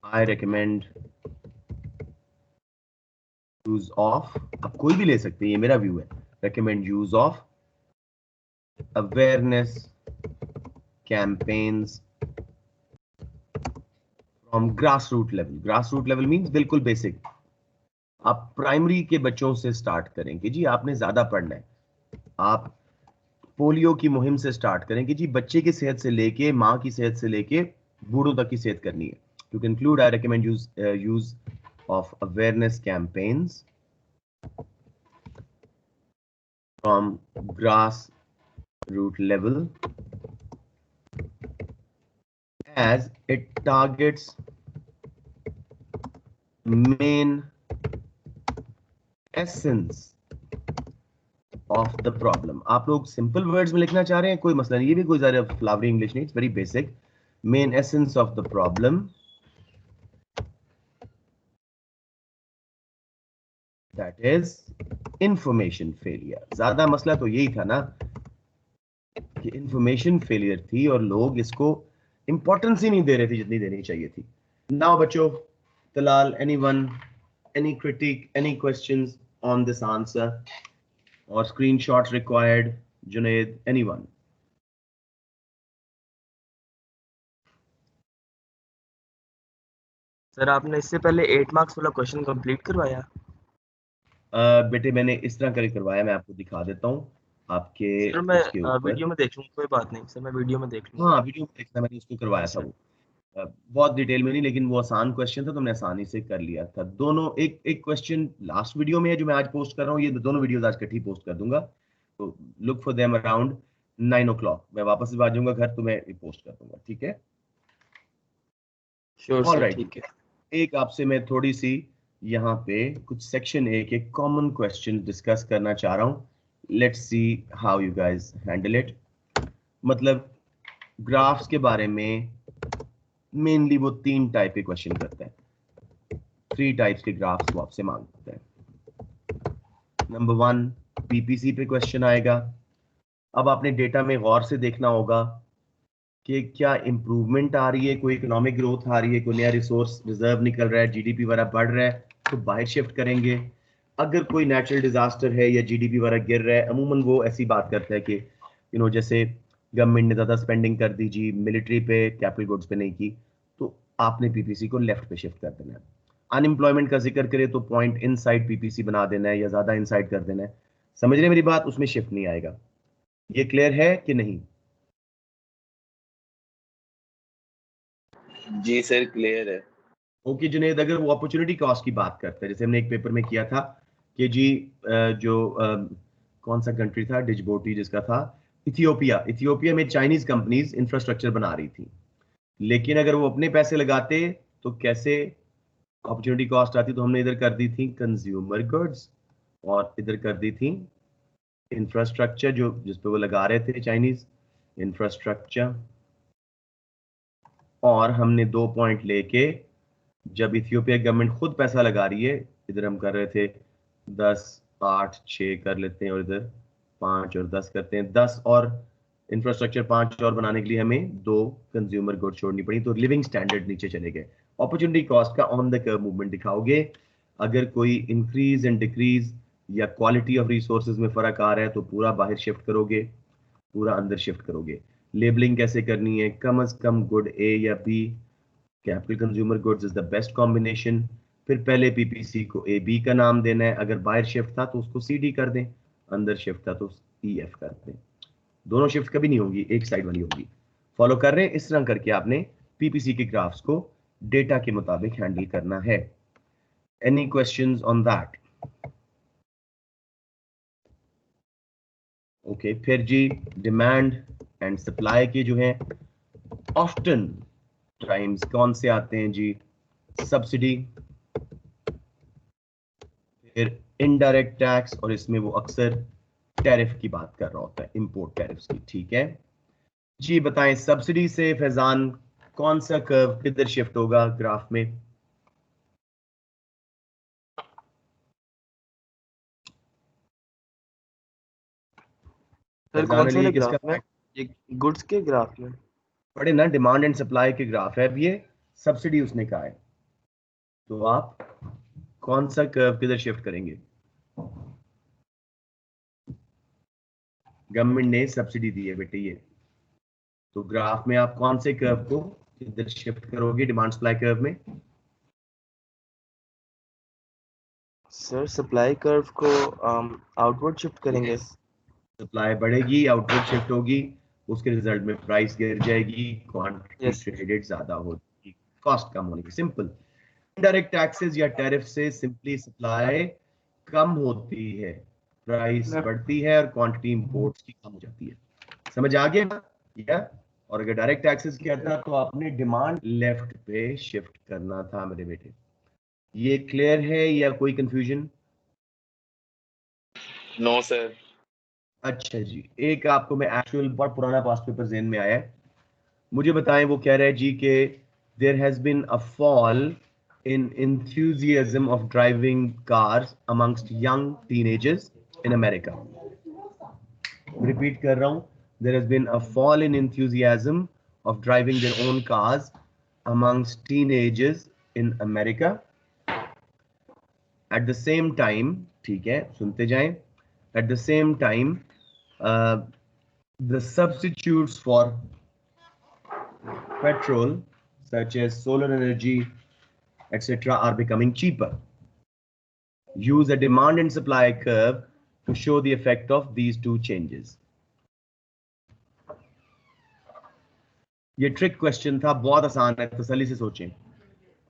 I recommend use of, आप कोई भी ले सकते हैं, ये मेरा व्यू है, recommend use of awareness campaigns from grassroots level means बिल्कुल बेसिक। आप प्राइमरी के बच्चों से स्टार्ट करेंगे जी, आपने ज्यादा पढ़ना है, आप पोलियो की मुहिम से स्टार्ट करेंगे जी, बच्चे की सेहत से लेके माँ की सेहत से लेके बूढ़ों तक की सेहत करनी है। To conclude, I recommend use of awareness campaigns from grass root level as it targets main essence of the problem। आप लोग सिंपल वर्ड्स में लिखना चाह रहे हैं, कोई मसला नहीं, ये भी कोई ज़्यादा फ्लावरी इंग्लिश नहीं, it's very basic. Main essence of the problem, that is information failure. ज्यादा मसला तो यही था ना कि इंफॉर्मेशन फेलियर थी और लोग इसको इंपॉर्टेंस ही नहीं दे रहे थे जितनी देनी चाहिए थी। नाउ बच्चों, Talal, anyone, any critic, any questions on this answer or screenshots required? Junaid, anyone? Sir आपने इससे पहले 8 मार्क्स वाला क्वेश्चन कंप्लीट करवाया? बेटे मैंने इस तरह कर करवाया, मैं आपको दिखा देता हूँ आपके सर मैं उसके ऊपर। वीडियो में देख लूंगा, कोई बात नहीं सर, मैं वीडियो में देख लूंगा। हाँ, वीडियो में देखना, मैंने उसको करवाया था वो, बहुत डिटेल में नहीं, लेकिन वो आसान क्वेश्चन था तो मैंने आसानी से कर लिया था। दोनों एक क्वेश्चन लास्ट वीडियो में है जो मैं आज पोस्ट कर रहा हूँ, ये दोनों वीडियोस आज इकट्ठी पोस्ट कर दूंगा, तो look for them around 9 o'clock। मैं वापस आ जाऊंगा घर तो मैं पोस्ट कर दूंगा, ठीक है? श्योर सर, ठीक है। एक आपसे मैं थोड़ी सी यहाँ पे कुछ सेक्शन एक कॉमन क्वेश्चन डिस्कस करना चाह रहा हूँ। Let's see how you guys handle it. मतलब ग्राफ्स के बारे में मेनली वो 3 टाइप के क्वेश्चन करता है, 3 टाइप्स के ग्राफ्स वो आपसे मांगता है। नंबर 1 पीपीसी पे क्वेश्चन आएगा। अब आपने डेटा में गौर से देखना होगा कि क्या इंप्रूवमेंट आ रही है, कोई इकोनॉमिक ग्रोथ आ रही है, कोई नया रिसोर्स रिजर्व निकल रहा है, जीडीपी वगैरह बढ़ रहा है तो बाहर शिफ्ट करेंगे। अगर कोई नेचुरल डिजास्टर है या जीडीपी वगैरह गिर रहा है, अमूमन वो ऐसी बात करता है कि जैसे गवर्नमेंट ने ज़्यादा स्पेंडिंग कर दी जी, मिलिट्री पे, कैपिटल गुड्स पे नहीं की, तो आपने पीपीसी को लेफ्ट पे शिफ्ट कर देना है। अनएम्प्लॉयमेंट का जिक्र करें तो पॉइंट इनसाइड पीपीसी बना देना है या ज़्यादा इनसाइड कर देना है। समझ रहे मेरी बात? उसमें शिफ्ट नहीं आएगा। ये क्लियर है कि नहीं? जी सर क्लियर है। ओके जुनेद, अगर वो अपॉर्चुनिटी कॉस्ट की बात करते हैं, जैसे हमने एक पेपर में किया था कि जी कौन सा कंट्री था डिजबोटी जिसका था, इथियोपिया में चाइनीज कंपनीज इंफ्रास्ट्रक्चर बना रही थी, लेकिन अगर वो अपने पैसे लगाते तो कैसे अपॉर्चुनिटी कॉस्ट आती? तो हमने इधर कर दी थी कंज्यूमर गुड्स और इधर कर दी थी इंफ्रास्ट्रक्चर, जो जिस पे वो लगा रहे थे चाइनीज इंफ्रास्ट्रक्चर। और हमने 2 पॉइंट लेके, जब इथियोपिया गवर्नमेंट खुद पैसा लगा रही है, इधर हम कर रहे थे 10, 8, 6 कर लेते हैं और इधर 5 और 10 करते हैं, 10 और इंफ्रास्ट्रक्चर 5 और बनाने के लिए हमें 2 कंज्यूमर गुड छोड़नी पड़ी, तो लिविंग स्टैंडर्ड नीचे चले गए। अपॉर्चुनिटी कॉस्ट का ऑन द कर्व मूवमेंट दिखाओगे। अगर कोई इंक्रीज एंड डिक्रीज या क्वालिटी ऑफ रिसोर्सेज में फर्क आ रहा है तो पूरा बाहर शिफ्ट करोगे, पूरा अंदर शिफ्ट करोगे। लेबलिंग कैसे करनी है? कम अज कम गुड ए या B, capital consumer goods is the best combination. फिर पहले पीपीसी को ए बी का नाम देना है, अगर बाहर शिफ्ट था तो उसको सी डी कर दें, अंदर शिफ्ट था तो ई एफ कर दें। दोनों शिफ्ट कभी नहीं होगी, एक साइड वाली होगी। फॉलो कर रहे हैं? इस तरह करके आपने पीपीसी के ग्राफ्स को डेटा के मुताबिक हैंडल करना है। Any questions on that? Okay, फिर जी डिमांड एंड सप्लाई के जो है ऑफ्टन टाइम्स कौन से आते हैं जी? सब्सिडी, फिर इनडायरेक्ट टैक्स, और इसमें वो अक्सर टैरिफ की बात कर रहा होता है, इंपोर्ट टैरिफ्स की। ठीक है जी, बताएं सब्सिडी से फैजान कौन सा कर्व किधर शिफ्ट होगा ग्राफ में? सर फैजान कौन से अली वाले किसका ग्राफ में? ये गुड्स के ग्राफ में पढ़े ना, डिमांड एंड सप्लाई के ग्राफ है। अब ये सब्सिडी उसने कहा है, तो आप कौन सा कर्व किधर शिफ्ट करेंगे? गवर्नमेंट ने सब्सिडी दी है बेटे ये, तो ग्राफ में आप कौन से कर्व को किधर शिफ्ट करोगे डिमांड सप्लाई कर्व में? सर सप्लाई कर्व को आउटवर्ड शिफ्ट करेंगे। सप्लाई बढ़ेगी, आउटवर्ड शिफ्ट होगी, उसके रिजल्ट में प्राइस गिर जाएगी, क्वांटिटी Yes. ट्रेडेड ज्यादा होगी, कॉस्ट कम होने की। सिंपल। इनडायरेक्ट टैक्सेस या टैरिफ से सिंपली सप्लाई कम होती है, प्राइस बढ़ती है और क्वांटिटी इंपोर्ट्स की कम हो जाती है। समझ आ गया या? और अगर डायरेक्ट टैक्सेस किया था तो आपने डिमांड लेफ्ट पे शिफ्ट करना था मेरे बेटे। ये क्लियर है या कोई कंफ्यूजन? No sir. अच्छा जी, एक आपको मैं एक्चुअल बहुत पुराना पास्ट पेपर ज़हन में आया है, मुझे बताएं। वो कह रहा है जी कि there has been a fall in enthusiasm of driving cars amongst young teenagers in America. Repeat कर रहा हूं, there has been a fall in enthusiasm of driving their own cars amongst teenagers in America. At the same time, ठीक है सुनते जाएं, at the same time the substitutes for petrol such as solar energy etc are becoming cheaper. Use a demand and supply curve to show the effect of these two changes. ये trick question था, बहुत आसान है, तसल्ली से सोचें।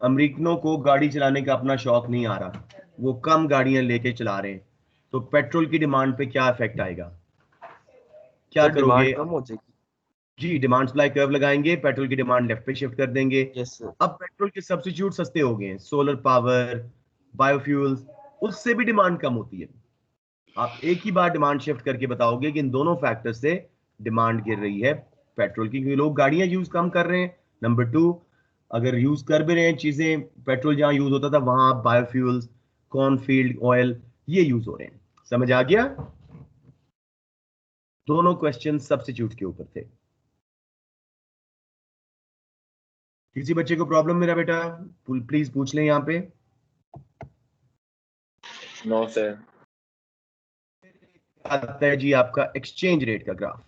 अमेरिकनों को गाड़ी चलाने का अपना शौक नहीं आ रहा, वो कम गाड़ियां लेके चला रहे हैं, तो पेट्रोल की डिमांड पे क्या इफेक्ट आएगा? क्या सर करोगे? डिमांड कम हो जाएगी। जी, डिमांड सप्लाई कर्व लगाएंगे, पेट्रोल की डिमांड लेफ्ट पे शिफ्ट कर देंगे। Yes sir. अब पेट्रोल के सब्स्टिट्यूट सस्ते हो गए हैं, सोलर पावर, बायोफ्यूल्स, उससे भी डिमांड कम होती है। आप एक ही बार डिमांड शिफ्ट करके बताओगे कि इन दोनों फैक्टर से डिमांड गिर रही है पेट्रोल की, क्योंकि लोग गाड़ियां यूज कम कर रहे हैं। नंबर 2, अगर यूज कर भी रहे हैं चीजें, पेट्रोल जहां यूज होता था वहां बायोफ्यूल्स, कॉर्नफील्ड ऑयल, ये यूज हो रहे हैं। समझ आ गया? दोनों क्वेश्चन सब्स्टिट्यूट के ऊपर थे। किसी बच्चे को प्रॉब्लम मेरा बेटा प्लीज पूछ लें यहाँ पे। No sir. आता है जी आपका एक्सचेंज रेट का ग्राफ,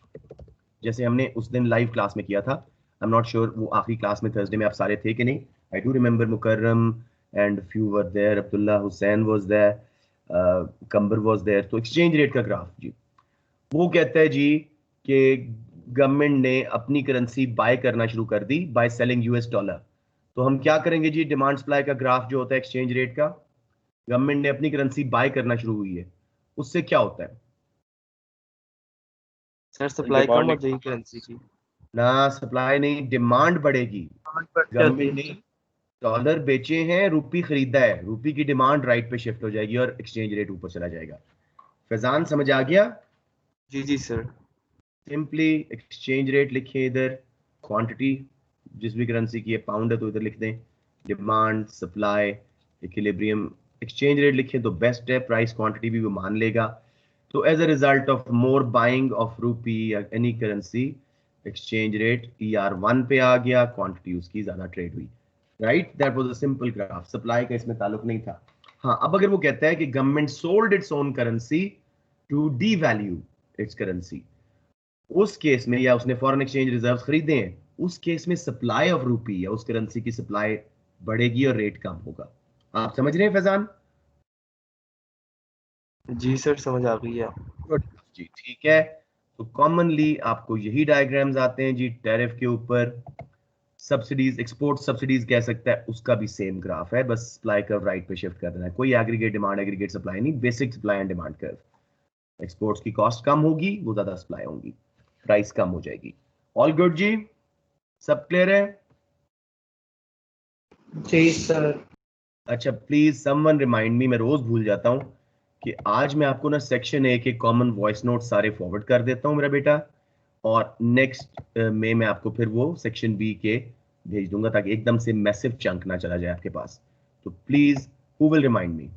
जैसे हमने उस दिन लाइव क्लास में किया था। आई एम नॉट श्योर वो आखिरी क्लास में थर्सडे में आप सारे थे कि नहीं। I do remember Mukarram and few were there, Abdullah Hussain was there, Qambar was there. तो एक्सचेंज रेट का ग्राफ जी वो कहता है जी कि गवर्नमेंट ने अपनी करेंसी बाय करना शुरू कर दी बाय सेलिंग यूएस डॉलर। तो हम क्या करेंगे जी, डिमांड सप्लाई का ग्राफ जो होता है एक्सचेंज रेट का, गवर्नमेंट ने अपनी करेंसी बाय करना शुरू हुई है, उससे क्या होता है? सर सप्लाई कम हो जाएगी करेंसी की। ना सप्लाई नहीं, डिमांड बढ़ेगी। गवर्नमेंट ने डॉलर बेचे हैं, रुपी खरीदा है, रुपी की डिमांड राइट पे शिफ्ट हो जाएगी और एक्सचेंज रेट ऊपर चला जाएगा। फैजान समझ आ गया? जी जी सर। सिंपली एक्सचेंज रेट लिखिए इधर, क्वांटिटी जिस भी करेंसी की है, पाउंड है तो इधर लिख दें, demand supply equilibrium, exchange rate लिखें तो बेस्ट है, प्राइस क्वांटिटी भी वो मान लेगा। तो as a result of more buying of rupee या any currency, exchange rate ER1 पे आ गया, क्वांटिटी उसकी ज्यादा ट्रेड हुई। Right, that was a simple graph, supply का इसमें ताल्लुक नहीं था। हाँ, अब अगर वो कहता है कि government sold its own currency to devalue its currency, उस केस में, या उसने फॉरेन एक्सचेंज रिजर्व खरीदे हैं, उस केस में सप्लाई ऑफ रूपी या उस करेंसी की सप्लाई बढ़ेगी और रेट कम होगा। आप समझ रहे हैं फैजान? जी सर समझ आ गई है। गुड जी, ठीक है। तो कॉमनली आपको यही डायग्राम्स आते हैं जी टैरिफ के ऊपर। सब्सिडीज, एक्सपोर्ट सब्सिडीज कह सकता है, उसका भी सेम ग्राफ है, बस सप्लाई कर्व राइट पे शिफ्ट कर देना है। कोई एग्रीगेट डिमांड एग्रीगेट सप्लाई नहीं, basic supply and demand curve. Exports की कॉस्ट कम होगी, वो ज्यादा सप्लाई होगी, प्राइस कम हो जाएगी। ऑल गुड जी, सब क्लियर है? जी सर। अच्छा, प्लीज समवन रिमाइंड मी, मैं रोज भूल जाता हूं, कि आज मैं आपको ना सेक्शन ए के कॉमन वॉइस नोट सारे फॉरवर्ड कर देता हूं मेरा बेटा, और नेक्स्ट में मैं आपको फिर वो सेक्शन बी के भेज दूंगा, ताकि एकदम से मैसिव चंक ना चला जाए आपके पास। तो please, who will remind me?